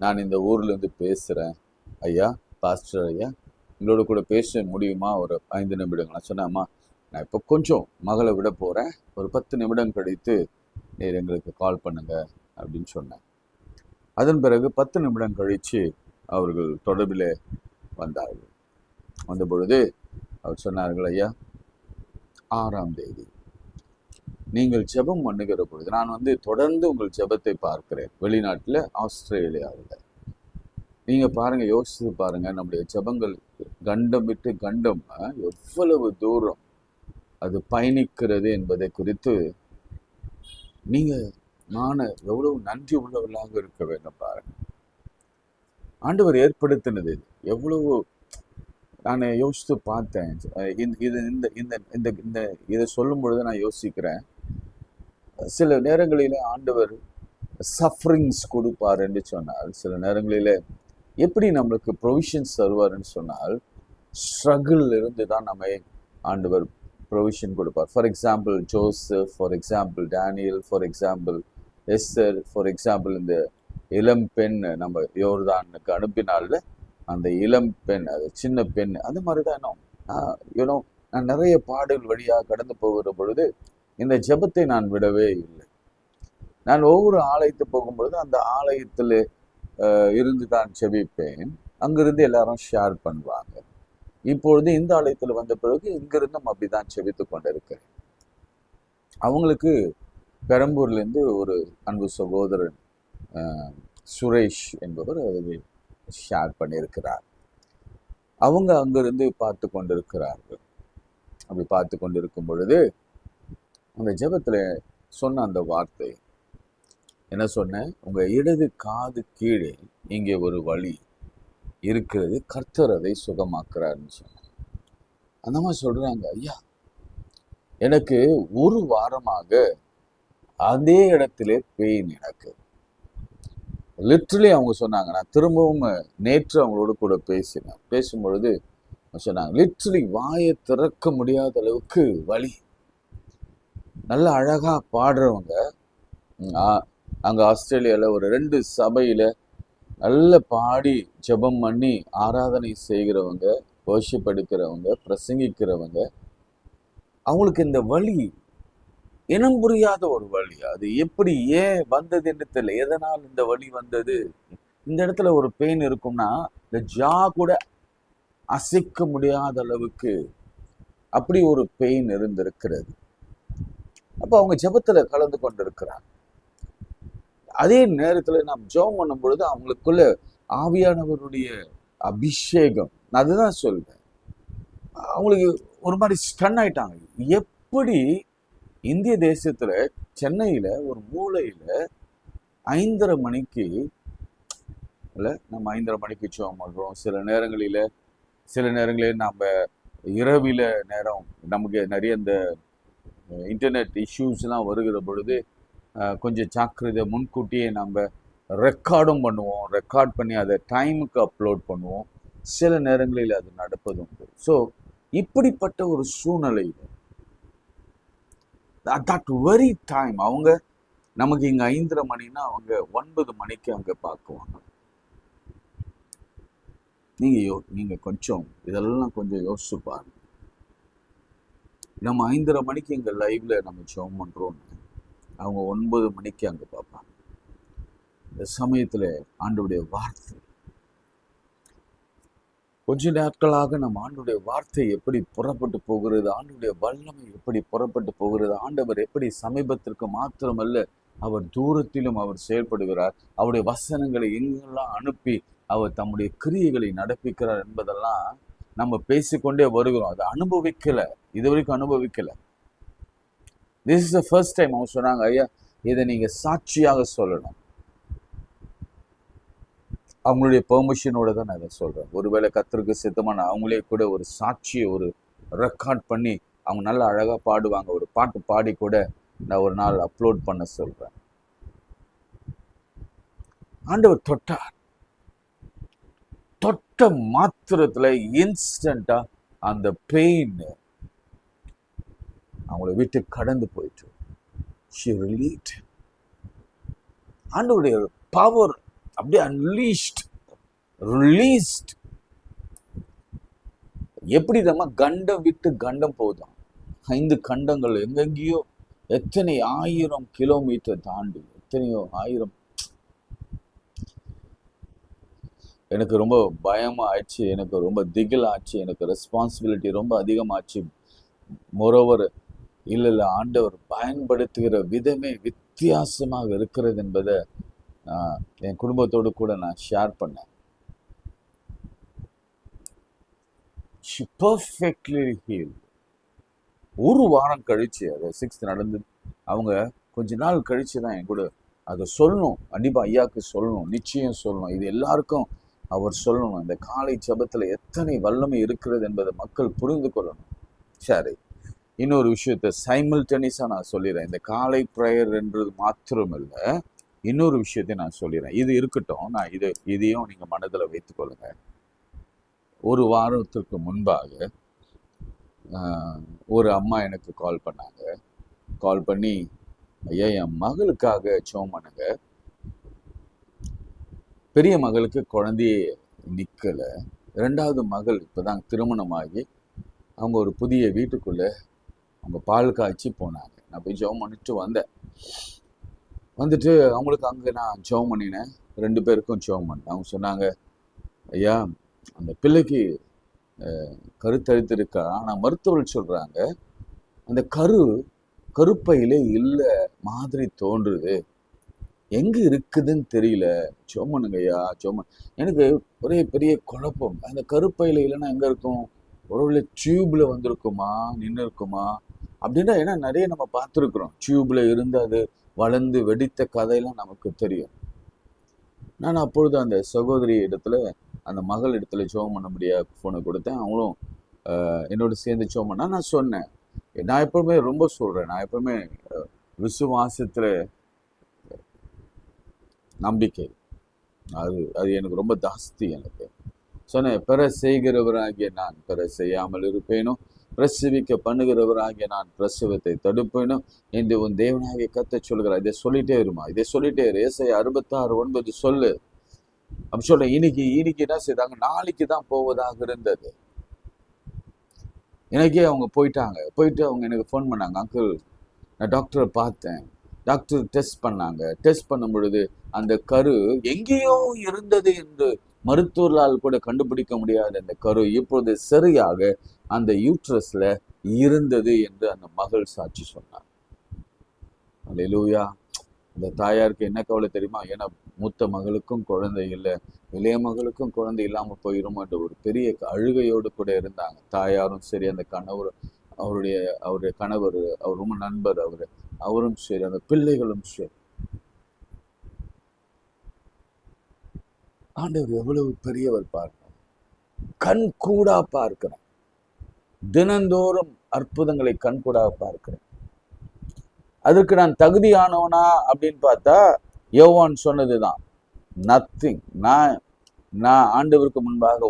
நான் இந்த ஊர்லேருந்து பேசுகிறேன் ஐயா, பாஸ்டர் ஐயா, உங்களோட கூட பேச முடியுமா ஒரு 5 நிமிடங்கள்? நான் சொன்னேன், அம்மா நான் இப்போ கொஞ்சம் மகளை விட போகிறேன், ஒரு 10 நிமிடம் கழித்து நீர் எங்களுக்கு கால் பண்ணுங்க அப்படின்னு சொன்னேன். அதன் பிறகு 10 நிமிடம் கழித்து அவர்கள் தொடர்பில் வந்தார்கள். வந்த பொழுது அவர் சொன்னார்கள், ஐயா 6ஆம் தேதி நீங்கள் ஜெபம் பண்ணுகிற பொழுது நான் தொடர்ந்து உங்கள் ஜெபத்தை பார்க்கிறேன். வெளிநாட்டில், ஆஸ்திரேலியாவில் நீங்க பாருங்க, யோசிச்சு பாருங்க, நம்முடைய ஜெபங்கள் கண்டம் விட்டு கண்டம் எவ்வளவு தூரம் அது பயணிக்கிறது என்பதை குறித்து நீங்க எவ்வளவு நன்றி உள்ளவர்களாக இருக்க வேண்டும் பாருங்க. ஆண்டவர் ஏற்படுத்தினது எவ்வளவு நான் யோசித்து பார்த்தேன். இதை சொல்லும் பொழுது நான் யோசிக்கிறேன், சில நேரங்களிலே ஆண்டவர் சஃபரிங்ஸ் கொடுப்பார் என்று சொன்னால், சில நேரங்களிலே எப்படி நம்மளுக்கு ப்ரொவிஷன்ஸ் தருவார்ன்னு சொன்னால், ஸ்ட்ரகிள் இருந்து தான் நம்மை ஆண்டவர் ப்ரொவிஷன் கொடுப்பார். For example Joseph, for example Daniel, for example Esther, for example இந்த இளம் பெண் நம்ம யோர்தானுக்கு அனுப்பினால அந்த இளம் பெண், அது சின்ன பெண், அந்த மாதிரி தான் நான் நிறைய பாடல் வழியாக கடந்து போகிற பொழுது இந்த ஜெபத்தை நான் விடவே இல்லை. நான் ஒவ்வொரு ஆலயத்து போகும்பொழுது அந்த ஆலயத்தில் இருந்து தான் ஜெபிப்பேன். அங்கிருந்து எல்லாரும் ஷேர் பண்ணுவாங்க. இப்பொழுது இந்த ஆலயத்தில் வந்த பிறகு இங்கிருந்தும் அப்படிதான் ஜெபித்து கொண்டிருக்கிறேன். அவங்களுக்கு பெரம்பூர்லேருந்து ஒரு அன்பு சகோதரன் சுரேஷ் என்பவர் அதை ஷேர் பண்ணியிருக்கிறார். அவங்க அங்கிருந்து பார்த்து கொண்டிருக்கிறார்கள். அப்படி பார்த்து கொண்டிருக்கும் பொழுது அந்த ஜெபத்தில் சொன்ன அந்த வார்த்தை என்ன சொன்னேன், உங்க இடது காது கீழே இங்கே ஒரு வழி இருக்கிறது, கர்த்தர் அதை சுகமாக்குறாருன்னு சொன்னேன். அந்த மாதிரி சொல்றாங்க, ஐயா எனக்கு ஒரு வாரமாக அதே இடத்திலே பெயின். எனக்கு லிட்ரலி அவங்க சொன்னாங்க, நான் திரும்பவும் நேற்று அவங்களோட கூட பேசும்பொழுது சொன்னாங்க, லிட்ரலி வாயை திறக்க முடியாத அளவுக்கு வலி. நல்ல அழகா பாடுறவங்க, அங்க ஆஸ்திரேலியாவில் ஒரு 2 சபையில நல்ல பாடி ஜெபம் பண்ணி ஆராதனை செய்கிறவங்க, வர்ஷிப் எடுக்கிறவங்க, பிரசங்கிக்கிறவங்க, அவங்களுக்கு இந்த வலி இனம் புரியாத ஒரு வழி. அது எப்படி ஏன் வந்தது என்று தெரியல. எதனால் இந்த வழி வந்தது? இந்த இடத்துல ஒரு பெயின் இருக்கும்னா இந்த ஜா கூட அசைக்க முடியாத அளவுக்கு அப்படி ஒரு பெயின் இருந்திருக்கிறது. அப்ப அவங்க ஜெபத்துல கலந்து கொண்டிருக்கிறாங்க. அதே நேரத்துல நாம் ஜெபம் பண்ணும் பொழுது அவங்களுக்குள்ள ஆவியானவருடைய அபிஷேகம், அதுதான் சொல்றேன், அவங்களுக்கு ஒரு மாதிரி ஸ்டன் ஆயிட்டாங்க. எப்படி இந்திய தேசத்துல சென்னையில ஒரு மூலையில 5:30 மணிக்கு நம்ம 5:30 மணிக்கு ஜெபம் பண்றோம். சில நேரங்களில் நம்ம இரவில நேரம் நமக்கு நிறைய இந்த இன்டர்நெட் இஷ்யூஸ்லாம் வருகிற பொழுது கொஞ்சம் ஜாக்கிரதை முன்கூட்டியே நம்ம ரெக்கார்டும் பண்ணுவோம். ரெக்கார்ட் பண்ணி அதை டைமுக்கு அப்லோட் பண்ணுவோம். சில நேரங்களில் அது நடப்பது உண்டு. ஸோ இப்படிப்பட்ட ஒரு சூழ்நிலையில் தட் வெரி டைம் அவங்க நமக்கு இங்கே 5:30 மணின்னா அவங்க 9 மணிக்கு அங்கே பார்க்குவாங்க. நீங்கள் கொஞ்சம் இதெல்லாம் கொஞ்சம் யோசிச்சு பாருங்க. நம்ம 5:30 மணிக்கு இங்கே லைவ்ல நம்ம ஜெபம் பண்ணுறோன்னு அவங்க 9 மணிக்கு அங்கே பார்ப்பாங்க. இந்த சமயத்தில் ஆண்டவருடைய வார்த்தை, கொஞ்ச நாட்களாக நம்ம ஆண்டவருடைய வார்த்தை எப்படி புறப்பட்டு போகிறது, ஆண்டவருடைய வல்லமை எப்படி புறப்பட்டு போகிறது, ஆண்டவர் எப்படி சமீபத்திற்கு மாத்திரமல்ல அவர் தூரத்திலும் அவர் செயல்படுகிறார், அவருடைய வசனங்களை எங்கெல்லாம் அனுப்பி அவர் தம்முடைய கிரியைகளை நடப்பிக்கிறார் என்பதெல்லாம் நம்ம பேசிக்கொண்டே வருகிறோம். அதை அனுபவிக்கல, இது வரைக்கும் அனுபவிக்கல. This is the first time. அவங்க சொன்னாங்க, ஐயா இதை நீங்க சாட்சியாக சொல்லணும். அவங்களுடைய பெர்மிஷனோட தான் நான் இதை சொல்றேன். ஒருவேளை கர்த்தருக்கு சித்தமான அவங்களே கூட ஒரு சாட்சியை ஒரு ரெக்கார்ட் பண்ணி அவங்க நல்லா அழகா பாடுவாங்க, ஒரு பாட்டு பாடி கூட நான் ஒரு நாள் அப்லோட் பண்ண சொல்றேன். ஆண்டவர் தொட்டார். தொட்ட மாத்திரத்துல இன்ஸ்டன்டா அந்த பெயின் அவங்கள விட்டு கடந்து போயிட்டு she relieved. ஆண்டவருடைய பவர் அப்படியே அன்லீஸ்ட், ரிலீஸ்ட். எப்படி நம்ம கண்டம் விட்டு கண்டம் போதும். 5 கண்டங்கள் எங்கெங்கேயோ, எத்தனை 1000 கிலோமீட்டர் தாண்டி, எத்தனையோ 1000. எனக்கு ரொம்ப பயமா ஆயிடுச்சு, எனக்கு ரொம்ப திகில் ஆச்சு, எனக்கு ரெஸ்பான்சிபிலிட்டி ரொம்ப அதிகமாச்சு. மோரோவர் இல்லை ஆண்டவர் பயன்படுத்துகிற விதமே வித்தியாசமாக இருக்கிறது என்பதை என் குடும்பத்தோடு கூட நான் ஷேர் பண்ணேன். She perfectly healed. ஒரு வாரம் கழிச்சு, அது 6th நடந்து, அவங்க கொஞ்ச நாள் கழிச்சு தான் என் கூட அதை சொல்லணும். கண்டிப்பா ஐயாவுக்கு சொல்லணும், நிச்சயம் சொல்லணும், இது எல்லாருக்கும் அவர் சொல்லணும். இந்த காலை ஜெபத்துல எத்தனை வல்லமை இருக்கிறது என்பதை மக்கள் புரிந்து கொள்ளணும். சரி, இன்னொரு விஷயத்த சைமல்டேனியஸா நான் சொல்லிடுறேன். இந்த காலை ப்ரேயர் என்றது மாத்திரமில்லை, இன்னொரு விஷயத்தை நான் சொல்லிடுறேன். இது இருக்கட்டும், நான் இதையும் நீங்க மனதில் வைத்துக்கொள்ளுங்க. ஒரு வாரத்திற்கு முன்பாக ஒரு அம்மா எனக்கு கால் பண்ணாங்க. கால் பண்ணி, ஐயா என் மகளுக்காக ஜெபம் பண்ணுங்க, பெரிய மகளுக்கு குழந்தையே நிக்கல, 2வது மகள் இப்பதான் திருமணமாகி அவங்க ஒரு புதிய வீட்டுக்குள்ள அவங்க பால் காய்ச்சி போனாங்க. நான் போய் ஜெபம் பண்ணிட்டு வந்தேன். வந்துட்டு அவங்களுக்கு அங்கே நான் ஜெபம் பண்ணினேன். 2 பேருக்கும் ஜெபம் பண்ணேன். அவங்க சொன்னாங்க, ஐயா அந்த பிள்ளைக்கு கருத்தரித்திருக்கா, ஆனால் மருத்துவர்கள் சொல்றாங்க அந்த கரு கருப்பையிலே இல்ல மாதிரி தோன்றுது, எங்க இருக்குதுன்னு தெரியல, சோமனுங்கய்யா சோமன். எனக்கு ஒரே பெரிய குழப்பம். அந்த கருப்பையில இல்லைன்னா எங்க இருக்கும்? ஒருவேளை டியூப்ல வந்திருக்குமா, நின்று இருக்குமா அப்படின்னா? ஏன்னா நிறைய நம்ம பார்த்துருக்குறோம், டியூப்ல இருந்து அது வளர்ந்து வெடித்த கதையெல்லாம் நமக்கு தெரியும். நான் அப்பொழுது அந்த சகோதரி இடத்துல, அந்த மகள் இடத்துல ஜோம் பண்ண முடியாது ஃபோனை கொடுத்தேன். அவங்களும் என்னோட சேர்ந்து ஜோம் பண்ணா. நான் சொன்னேன், நான் எப்பவுமே ரொம்ப சொல்றேன், நான் எப்பவுமே விசுவாசத்துல நம்பிக்கை, அது அது எனக்கு ரொம்ப ஜாஸ்தி. எனக்கு சொன்னேன், பெற செய்கிறவராகிய நான் பெற செய்யாமல் இருப்பேனோ, பிரசவிக்க பண்ணுகிறவராகிய நான் பிரசவத்தை தடுப்பேனோ என்று உன் தேவனாகிய கர்த்தர் சொல்கிறார். இதை சொல்லிட்டே இருமா, இதை சொல்லிட்டே இரு. ஏசாயா 66:9 சொல்லு அப்படி சொல்றேன். இன்னைக்கு என்ன செய்தாங்க, நாளைக்கு தான் போவதாக இருந்தது. எனக்கே அவங்க போயிட்டு அவங்க எனக்கு ஃபோன் பண்ணாங்க, அங்கிள் நான் டாக்டரை பார்த்தேன், டாக்டர் டெஸ்ட் பண்ணாங்க. டெஸ்ட் பண்ணும் பொழுது அந்த கரு எங்கேயோ இருந்தது என்று மருத்துவர்களால் கூட கண்டுபிடிக்க முடியாத அந்த கரு இப்பொழுது சரியாக அந்த யூட்ரஸ்ல இருந்தது என்று அந்த மகள் சாட்சி சொன்னார். அல்லேலூயா. அந்த தாயாருக்கு என்ன கவலை தெரியுமா? ஏன்னா மூத்த மகளுக்கும் குழந்தை இல்லை, இளைய மகளுக்கும் குழந்தை இல்லாமல் போயிடும் என்ற ஒரு பெரிய அழுகையோடு கூட இருந்தாங்க. தாயாரும் சரி, அந்த கணவர், அவருடைய கணவர், அவர் ரொம்ப நண்பர், அவரும் சரி, அந்த பிள்ளைகளும் சரி. ஆண்டவர் எவ்வளவு பெரியவர் பார்க்க, கண் கூடா பார்க்கிறேன். தினந்தோறும் அற்புதங்களை கண் கூடா பார்க்கிறேன். அதுக்கு நான் தகுதியானவனா அப்படின்னு பார்த்தா யோவான் சொன்னதுதான், நத்திங். நான் ஆண்டவருக்கு முன்பாக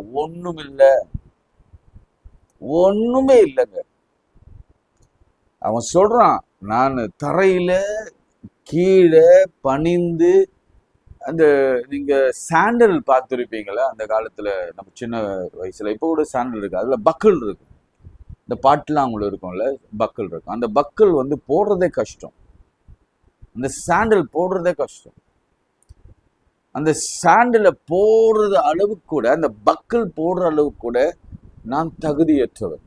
ஒண்ணுமே இல்லைங்க. அவன் சொல்றான், நான் தரையில கீழே பணிந்து, அந்த நீங்க சாண்டல் பார்த்துருப்பீங்களா அந்த காலத்துல, நம்ம சின்ன வயசுல, இப்போ கூட சாண்டல் இருக்கு, அதுல பக்கிள் இருக்கு. இந்த பாட்டுலாம் அவங்களுக்கு இருக்கும்ல, பக்கிள் இருக்கும். அந்த பக்கிள் வந்து போடுறதே கஷ்டம், அந்த சாண்டல் போடுறதே கஷ்டம். அந்த சாண்டலை போடுறது அளவுக்கு கூட, அந்த பக்கிள் போடுற அளவுக்கு கூட நான் தகுதியற்றவர்,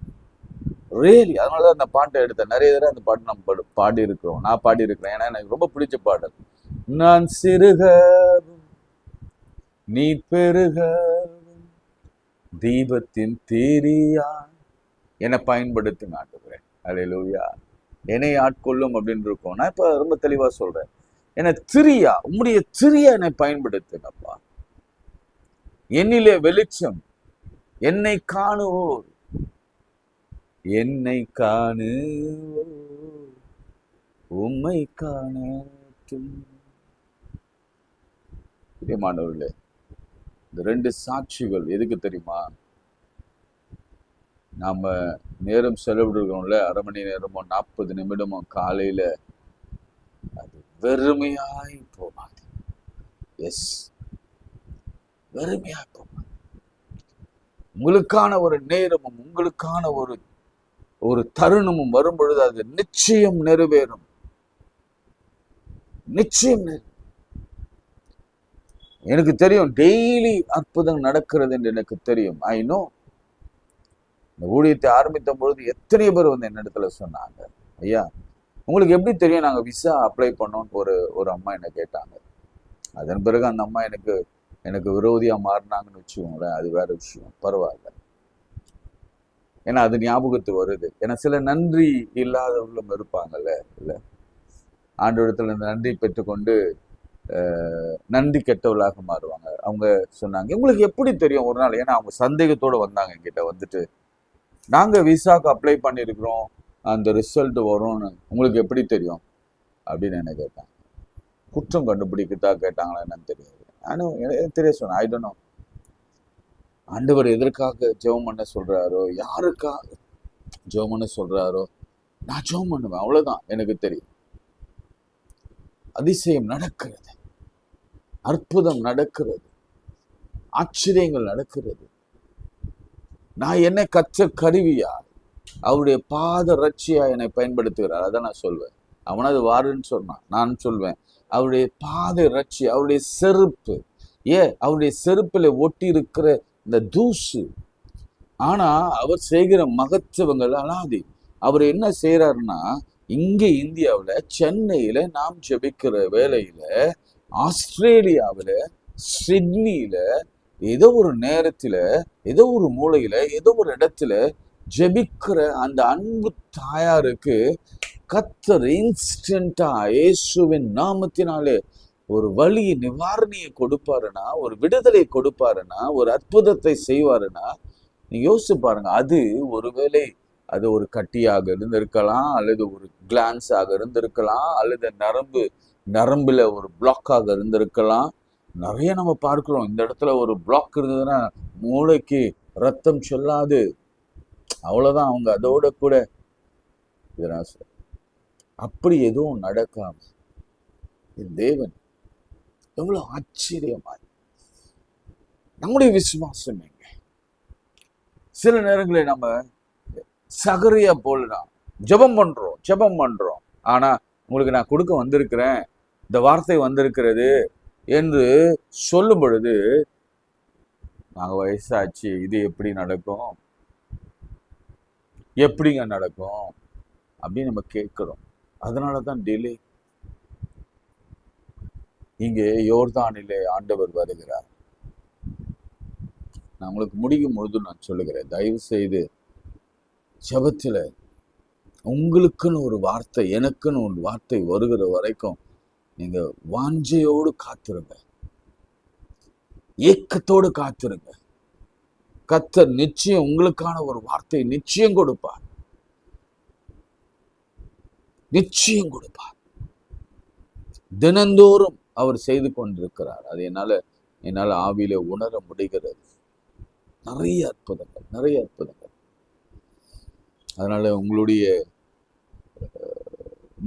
ரியலி. அதனாலதான் அந்த பாட்டை எடுத்தேன். நிறைய தடவை அந்த பாட்டு நம்ம பாடி இருக்கிறோம், நான் பாடி இருக்கிறேன். ஏன்னா எனக்கு ரொம்ப பிடிச்ச பாடல். நான் சிறுகவும் நீ பெருகவும் தீபத்தின் தீரியா என்னை பயன்படுத்தி நாட்டுகிறேன். அல்லேலூயா. என்னை ஆட்கொள்ளும் அப்படின்னு இருக்கும். நான் இப்ப ரொம்ப தெளிவா சொல்றேன், என்னை திரியா, உம்முடைய திரியா என்னை பயன்படுத்துங்கப்பா. என்னிலே வெளிச்சம், என்னை காணுவோர், என்னை காணுவோர் உம்மை காணட்டும். பிரியமானவர்களே, இந்த 2 சாட்சிகள் எதுக்கு தெரியுமா? நாம நேரம் செலவிடுகிறோம்ல, அரை மணி நேரமோ 40 நிமிடமோ காலையில, அது வெறுமையாய் போகாது. எஸ், வெறுமையாய் போகாது. உங்களுக்கான ஒரு நேரமும் உங்களுக்கான ஒரு தருணமும் வரும் பொழுது அது நிச்சயம் நிறைவேறும், நிச்சயம் நிறைவேறும். எனக்கு தெரியும், டெய்லி அற்புதம் நடக்கிறது என்று எனக்கு தெரியும். I know. இந்த ஊழியத்தை ஆரம்பித்த பொழுது எத்தனை பேர் வந்து என்ன இடத்துல சொன்னாங்க, ஐயா உங்களுக்கு எப்படி தெரியும் நாங்கள் விசா அப்ளை பண்ணோன்னு ஒரு அம்மா என்ன கேட்டாங்க. அதன் பிறகு அந்த அம்மா எனக்கு விரோதியா மாறினாங்கன்னு வச்சுக்கோங்களேன், அது வேற விஷயம், பரவாயில்ல. ஏன்னா அது ஞாபகத்துக்கு வருது. ஏன்னா சில நன்றி இல்லாதவர்களும் இருப்பாங்கல்ல, இல்லை, ஆண்டவரிடத்துல நன்றி பெற்றுக்கொண்டு நன்றி கெட்டவர்களாக மாறுவாங்க. அவங்க சொன்னாங்க, உங்களுக்கு எப்படி தெரியும் ஒரு நாள்? ஏன்னா அவங்க சந்தேகத்தோடு வந்தாங்க என்கிட்ட வந்துட்டு, நாங்கள் விசாவுக்கு அப்ளை பண்ணியிருக்கிறோம், அந்த ரிசல்ட் வரும்னு உங்களுக்கு எப்படி தெரியும் அப்படின்னு என்ன கேட்டாங்க. குற்றம் கண்டுபிடிக்கத்தா கேட்டாங்களா என்னன்னு தெரியாது. ஆனால் தெரிய சொன்னேன், ஐ டோன்ட் நோ. ஆண்டவர் எதற்காக ஜெபம் பண்ண சொல்றாரோ, யாருக்காக ஜெபம் பண்ண சொல்றாரோ, நான் ஜெபம் பண்ணுவேன், அவ்வளவுதான் எனக்கு தெரியும். அதிசயம் நடக்கிறது, அற்புதம் நடக்கிறது, ஆச்சரியங்கள் நடக்கிறது. நான் என்ன கற்ற கருவியா, அவருடைய பாத ரட்சியா என்னை பயன்படுத்துகிறார். அதான் நான் சொல்வேன். அவனது வாருன்னு சொன்னான், நான் சொல்வேன் அவருடைய பாத ரட்சி, அவருடைய செருப்பு. அவருடைய செருப்பில் ஒட்டி இருக்கிற இந்த தூசு. ஆனா அவர் செய்கிற மகத்துவங்கள் அலாதி. அவர் என்ன செய்யறாருன்னா, இங்க இந்தியாவுல சென்னையில நாம் ஜெபிக்கிற வேலையில, ஆஸ்திரேலியாவுல சிட்னியில ஏதோ ஒரு நேரத்துல, ஏதோ ஒரு மூலையில, ஏதோ ஒரு இடத்துல ஜெபிக்கிற அந்த அன்பு தாயாருக்கு கர்த்தர் இன்ஸ்டன்டா இயேசுவின் நாமத்தினாலே ஒரு வழி நிவாரணியை கொடுப்பாருன்னா, ஒரு விடுதலை கொடுப்பாருன்னா, ஒரு அற்புதத்தை செய்வாருன்னா, நீங்க யோசிச்சு பாருங்க. அது ஒருவேளை அது ஒரு கட்டியாக இருந்திருக்கலாம், அல்லது ஒரு கிளான்ஸாக இருந்திருக்கலாம், அல்லது நரம்புல ஒரு பிளாக்காக இருந்திருக்கலாம். நிறைய நம்ம பார்க்கிறோம். இந்த இடத்துல ஒரு பிளாக் இருந்ததுன்னா மூளைக்கு ரத்தம் சொல்லாது, அவ்வளவுதான், அவங்க அதோட கூட அப்படி எதுவும் நடக்காம தேவன் எவ்வளவு ஆச்சரியமாய் நம்முடைய விசுவாசம் எங்க சில நேரங்களில் நம்ம சகரியா போலதான் ஜெபம் பண்றோம். ஆனா உங்களுக்கு நான் கொடுக்க வந்திருக்கிறேன், இந்த வார்த்தை வந்திருக்கிறது என்று சொல்லும் பொழுது, நாங்க வயசாச்சு, இது எப்படி நடக்கும், எப்படிங்க நடக்கும் அப்படின்னு நம்ம கேட்கிறோம். அதனாலதான் டிலே. இங்கே யோர்தானிலே ஆண்டவர் வருகிறார். நான் உங்களுக்கு முடிக்கும் பொழுது நான் சொல்லுகிறேன், தயவு செய்து ஜெபத்துல உங்களுக்குன்னு ஒரு வார்த்தை, எனக்குன்னு ஒரு வார்த்தை வருகிற வரைக்கும் நீங்க வாஞ்சையோடு காத்திருங்க, ஏக்கத்தோடு காத்திருங்க. கர்த்தர் நிச்சயம் உங்களுக்கான ஒரு வார்த்தை நிச்சயம் கொடுப்பார், நிச்சயம் கொடுப்பார். தினந்தோறும் அவர் செய்து கொண்டிருக்கிறார். அது என்னால ஆவியில உணர முடிகிறது. நிறைய அற்புதங்கள். அதனால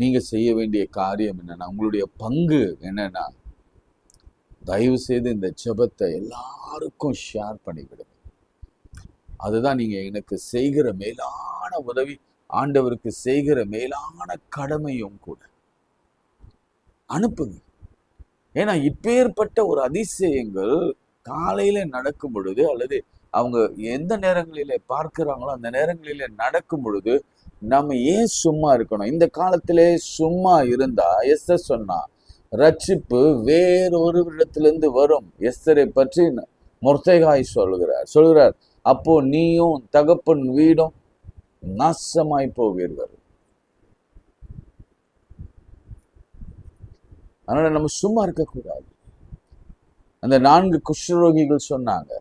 நீங்க செய்ய வேண்டிய காரியம் என்னன்னா, உங்களுடைய பங்கு என்னன்னா, தயவு செய்து இந்த ஜெபத்தை எல்லாருக்கும் ஷேர் பண்ணிவிடுங்க. அதுதான் நீங்க எனக்கு செய்கிற மேலான உதவி, ஆண்டவருக்கு செய்கிற மேலான கடமையும் கூட. அனுப்புங்க. ஏன்னா இப்பேற்பட்ட ஒரு அதிசயங்கள் காலையில நடக்கும் பொழுது, அல்லது அவங்க எந்த நேரங்களில பார்க்கிறாங்களோ அந்த நேரங்களில நடக்கும் பொழுது, நம்ம ஏன் சும்மா இருக்கணும்? இந்த காலத்திலே சும்மா இருந்தா, எஸ்தர் சொன்னா, ரட்சிப்பு வேறொரு இடத்திலிருந்து வரும். எஸ்தரை பற்றி மொர்தெகாய் சொல்கிறார், அப்போ நீயும் தகப்பன் வீடும் நாசமாய் போவீர்கள். அதனால நம்ம சும்மா இருக்கக்கூடாது. அந்த 4 குஷ்டரோகிகள் சொன்னாங்க,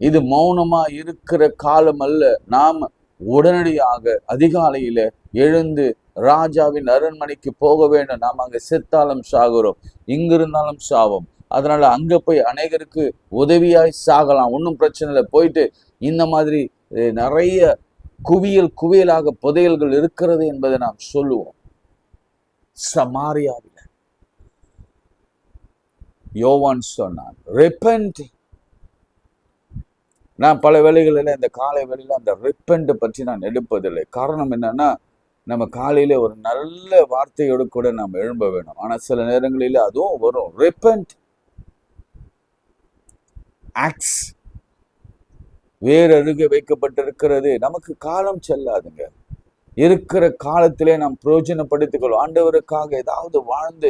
இது மௌனமா இருக்கிற காலம் அல்ல, நாம் உடனடியாக அதிகாலையில எழுந்து ராஜாவின் அரண்மனைக்கு போக வேண்டும். நாம் அங்க செத்தாலும் சாகுறோம், இங்கிருந்தாலும் சாவோம். அதனால அங்க போய் அநேகருக்கு உதவியாய் சாகலாம், ஒன்றும் பிரச்சனை இல்லை. போயிட்டு இந்த மாதிரி நிறைய குவியலாக புதையல்கள் இருக்கிறது என்பதை நாம் சொல்லுவோம். சமாரியாவில் யோவான் சொன்னான், repent. நான் பல வேளைகளில் இந்த காலை வேளையில அந்த ரிப்பெண்ட் பற்றி நான் எடுப்பதில்லை. காரணம் என்னன்னா, நம்ம காலையில ஒரு நல்ல வார்த்தையோடு கூட நாம் எழும்ப வேணும். ஆனா சில நேரங்களில அதுவும் வரும். ரிப்பெண்ட், ஆக்ஸ் வேறருகே வைக்கப்பட்டிருக்கிறது. நமக்கு காலம் செல்லாதுங்க. இருக்கிற காலத்திலே நாம் பிரயோஜனப்படுத்திக்கொள்ளும். ஆண்டவருக்காக ஏதாவது வாழ்ந்து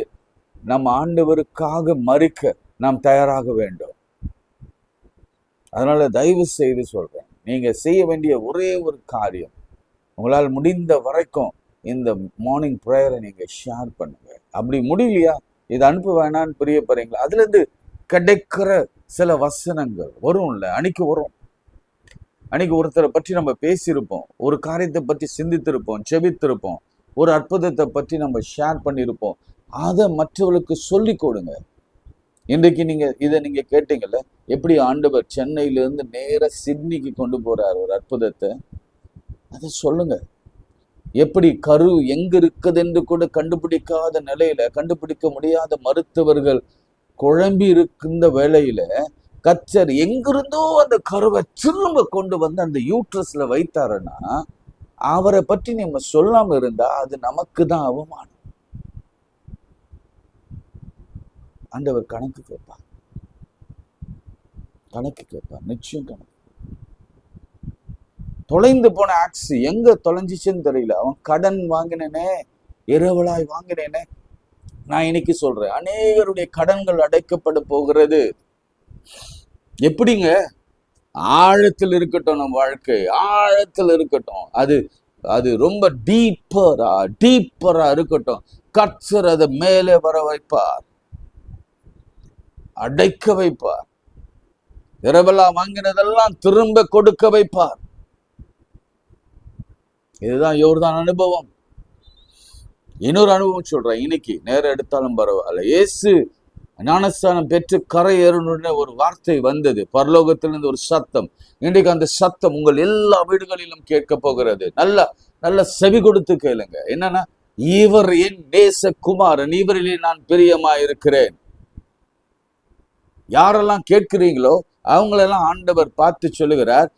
நம்ம ஆண்டவருக்காக மறிக்க நாம் தயாராக வேண்டும். அதனால தயவு செய்து சொல்றேன், நீங்க செய்ய வேண்டிய ஒரே ஒரு காரியம், உங்களால் முடிந்த வரைக்கும் இந்த மார்னிங் ப்ரேயரை நீங்க ஷேர் பண்ணுங்க. அப்படி முடியலையா, இதை அனுப்ப வேணான்னு பிரியப்படுறீங்களா, அதுல இருந்து கிடைக்கிற சில வசனங்கள் வரும்ல, அன்னைக்கு வரும். அன்னைக்கு ஒருத்தரை பற்றி நம்ம பேசியிருப்போம், ஒரு காரியத்தை பற்றி சிந்தித்திருப்போம், செபித்திருப்போம், ஒரு அற்புதத்தை பற்றி நம்ம ஷேர் பண்ணியிருப்போம். அதை மற்றவர்களுக்கு சொல்லி கொடுங்க. இன்றைக்கு நீங்க கேட்டீங்கல்ல, எப்படி ஆண்டவர் சென்னையிலிருந்து நேர சிட்னிக்கு கொண்டு போறார் ஒரு அற்புதத்தை, அதை சொல்லுங்க. எப்படி கரு எங்க இருக்குது என்று கூட கண்டுபிடிக்காத நிலையில, கண்டுபிடிக்க முடியாத மருத்துவர்கள் குழம்பி இருக்கின்ற வேளையில, கர்த்தர் எங்கிருந்தோ அந்த கருவை திரும்ப கொண்டு வந்து அந்த யூட்ரஸ்ல வைத்தாருன்னா, அவரை பற்றி நம்ம சொல்லாம இருந்தா அது நமக்கு தான் அவமானம். ஆண்டவர் கணக்கு கேட்பார், நிச்சயம் கணக்கு. தொலைந்து போன ஆக்ஸ் எங்க தொலைஞ்சிச்சுன்னு தெரியல. அவன் கடன் வாங்கினேனே, இரவலாய் வாங்கினேனே. நான் இன்னைக்கு சொல்றேன், அநேகருடைய கடன்கள் அடைக்கப்பட போகிறது. எப்படிங்க? ஆழத்தில் இருக்கட்டும், நம் வாழ்க்கை ஆழத்தில் இருக்கட்டும், அது அது ரொம்ப டீப்பரா இருக்கட்டும். கர்த்தர் அதை மேலே வர வைப்பார், அடைக்க வைப்பார். இரவெல்லாம் வாங்கினதெல்லாம் திரும்ப கொடுக்க வைப்பார். இதுதான் யோர்தான் அனுபவம். இன்னொரு அனுபவம் சொல்றேன், இன்னைக்கு நேரம் எடுத்தாலும் பரவாயில்ல. இயேசு ஞானஸ்தானம் பெற்று கரை ஏறணும்னு ஒரு வார்த்தை வந்தது, பரலோகத்திலிருந்து ஒரு சத்தம். இன்றைக்கு அந்த சத்தம் உங்கள் எல்லா வீடுகளிலும் கேட்க போகிறது. நல்ல செவி கொடுத்து கேளுங்க. என்னன்னா, இவர் என் நேசகுமாரன், இவரிலே நான் பிரியமா இருக்கிறேன். யாரெல்லாம் கேட்கிறீங்களோ அவங்களெல்லாம் ஆண்டவர் பார்த்து சொல்லுகிறார்,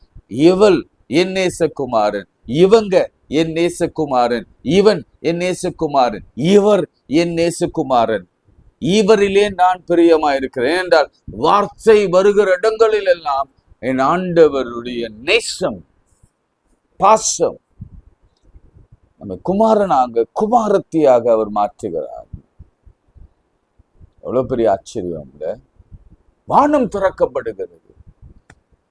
இவள் என் நேசகுமாரன், இவங்க என் நேசகுமாரன், இவன் என் நேசகுமாரன், இவர் என் நேசகுமாரன், இவரிலே நான் பிரியமா இருக்கிறேன் என்றால் வார்த்தை வருகிற இடங்களில் எல்லாம் என் ஆண்டவருடைய நேசம், பாசம் நம்ம குமாரனாக குமாரத்தியாக அவர் மாற்றுகிறார். எவ்வளவு பெரிய ஆச்சரியம்! வானம் திறக்கப்படுகிறது,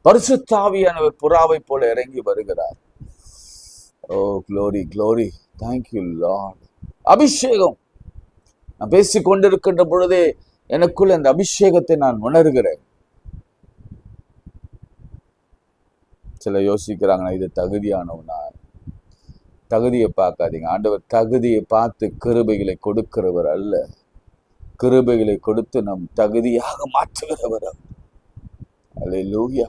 பரிசுத்த ஆவியானவர் புறாவை போல இறங்கி வருகிறார். ஓ க்ளோரி க்ளோரி, தேங்க்யூ லார்ட். அபிஷேகம். நான் பேசிக் கொண்டிருக்கின்ற பொழுதே எனக்குள்ள அந்த அபிஷேகத்தை நான் உணர்கிறேன். சில யோசிக்கிறாங்க, இது தகுதியானவனா? தகுதியை பார்க்காதீங்க. ஆண்டவர் தகுதியை பார்த்து கிருபைகளை கொடுக்கிறவர் அல்ல, கிருபைகளை கொடுத்து நம் தகுதியாக மாற்றுகிறவர். அல்லேலூயா,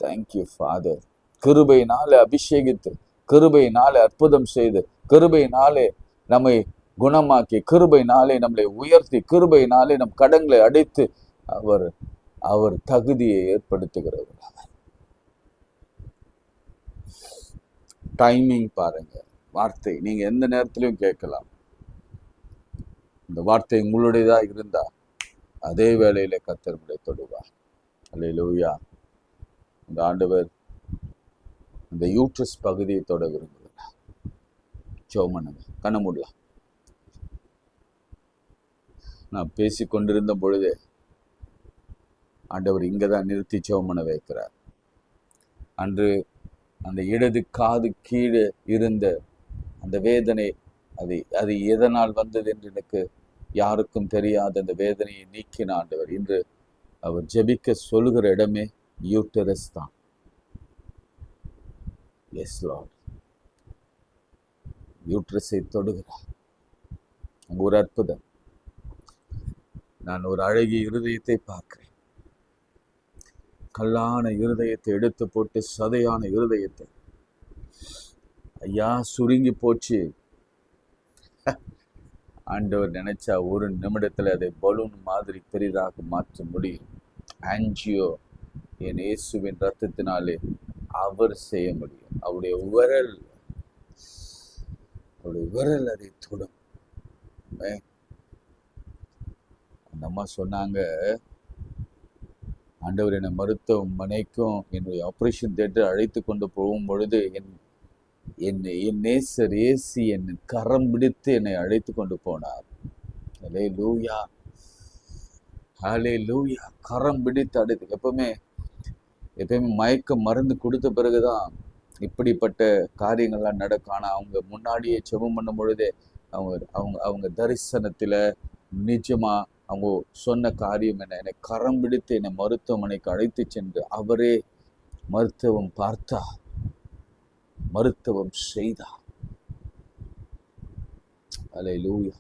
தேங்க்யூ ஃபாதர். கிருபையினாலே அபிஷேகித்து, கிருபையினாலே அற்புதம் செய்து, கிருபையினாலே நம்மை குணமாக்கி, கிருபையினாலே நம்மளை உயர்த்தி, கிருபையினாலே நம் கடன்களை அடைத்து அவர் தகுதியை ஏற்படுத்துகிறவர். டைமிங் பாருங்க. வார்த்தை நீங்க எந்த நேரத்திலையும் கேட்கலாம். இந்த வார்த்தை உங்களுடையதா இருந்தா அதே வேளையில கர்த்தர் உங்களை தொடுவார். அல்லேலூயா. இந்த ஆண்டவர் இந்த யூட்ரஸ் பகுதியை தொட விரும்புகிறார். ஜெபம் கண்ண மூடலாம். நான் பேசிக்கொண்டிருந்த பொழுதே ஆண்டவர் இங்கதான் நிறுத்தி ஜெபம் பண்ண வைக்கிறார். அன்று அந்த இடது காது கீழே இருந்த அந்த வேதனை, அது எதனால் வந்தது என்று எனக்கு யாருக்கும் தெரியாத அந்த வேதனையை நீக்கின ஆண்டவர் இன்று அவர் ஜெபிக்க சொல்லுகிற இடமே யூட்டரஸ் தான். எஸ் லார்ட், யூட்ரஸை தொடுகிறார். அங்கு ஒரு அற்புதம். நான் ஒரு அழகிய இருதயத்தை பார்க்கிறேன். கல்லான இருதயத்தை எடுத்து போட்டு சதையான இருதயத்தை, ஐயா சுருங்கி போச்சு. ஆண்டவர் நினைச்சா ஒரு நிமிடத்துல அதை பலூன் மாதிரி பெரிதாக மாற்ற முடியும். ஆன்ஜியோ என் இயேசுவின் ரத்தத்தினாலே அவர் செய்ய முடியும். அவருடைய விரல் அதை தொடும். அந்த அம்மா சொன்னாங்க, ஆண்டவர் என்னை மருத்துவமனைக்கும் என்னுடைய ஆபரேஷன் தியேட்டர் அழைத்து கொண்டு போகும் பொழுது என் நேசர் ஏசி என் கரம் பிடித்து என்னை அழைத்து கொண்டு போனார். அல்லேலூயா, அல்லேலூயா. கரம் பிடித்து அழைத்து, எப்பவுமே மயக்க மருந்து கொடுத்த பிறகுதான் இப்படிப்பட்ட காரியங்கள்லாம் நடக்கும். ஆனால் அவங்க முன்னாடியே ஜெபம் பண்ணும் பொழுதே அவங்க தரிசனத்துல நிஜமா அவங்க சொன்ன காரியம் என்ன, என்னை கரம் பிடித்து என்னை மருத்துவமனைக்கு அழைத்து சென்று அவரே மருத்துவம் பார்த்தார், மருத்துவம் செய்தார். அல்லேலூயா.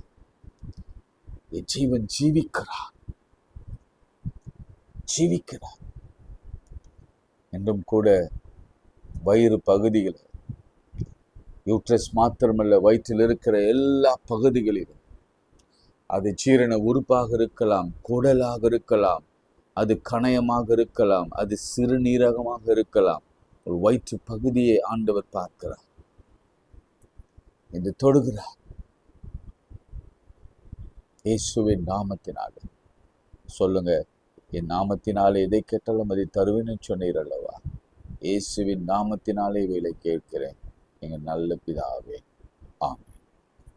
ஜீவன் ஜீவிக்கிறார். என்றும் கூட வயிறு பகுதிகள், யூட்ரஸ் மாத்திரமல்ல, வயிற்றில் இருக்கிற எல்லா பகுதிகளிலும், அது ஜீரண உறுப்பாக இருக்கலாம், குடலாக இருக்கலாம், அது கணையமாக இருக்கலாம், அது சிறுநீரகமாக இருக்கலாம், ஒரு வயிற்று பகுதியை ஆண்டவர் பார்க்கிறார் என்று தொடுகிறார். இயேசுவின் நாமத்தினாலே சொல்லுங்க, என் நாமத்தினாலே எதை கேட்டாலும் அதை தருவேன்னு சொன்னீர் அல்லவா? இயேசுவின் நாமத்தினாலே இவைகளை கேட்கிறேன் எங்கள் நல்ல பிதாவே. ஆமென்.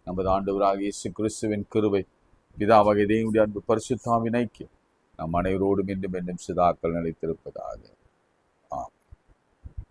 நமது ஆண்டவராகிய இயேசு கிறிஸ்துவின் கிருபை, பிதாவாகிய தேவனுடைய அன்பு, பரிசுத்த ஆவியின் ஐக்கியம் நம் அனைவரோடும் இன்னும் சதாக்கள் நிலைத்திருப்பதாக.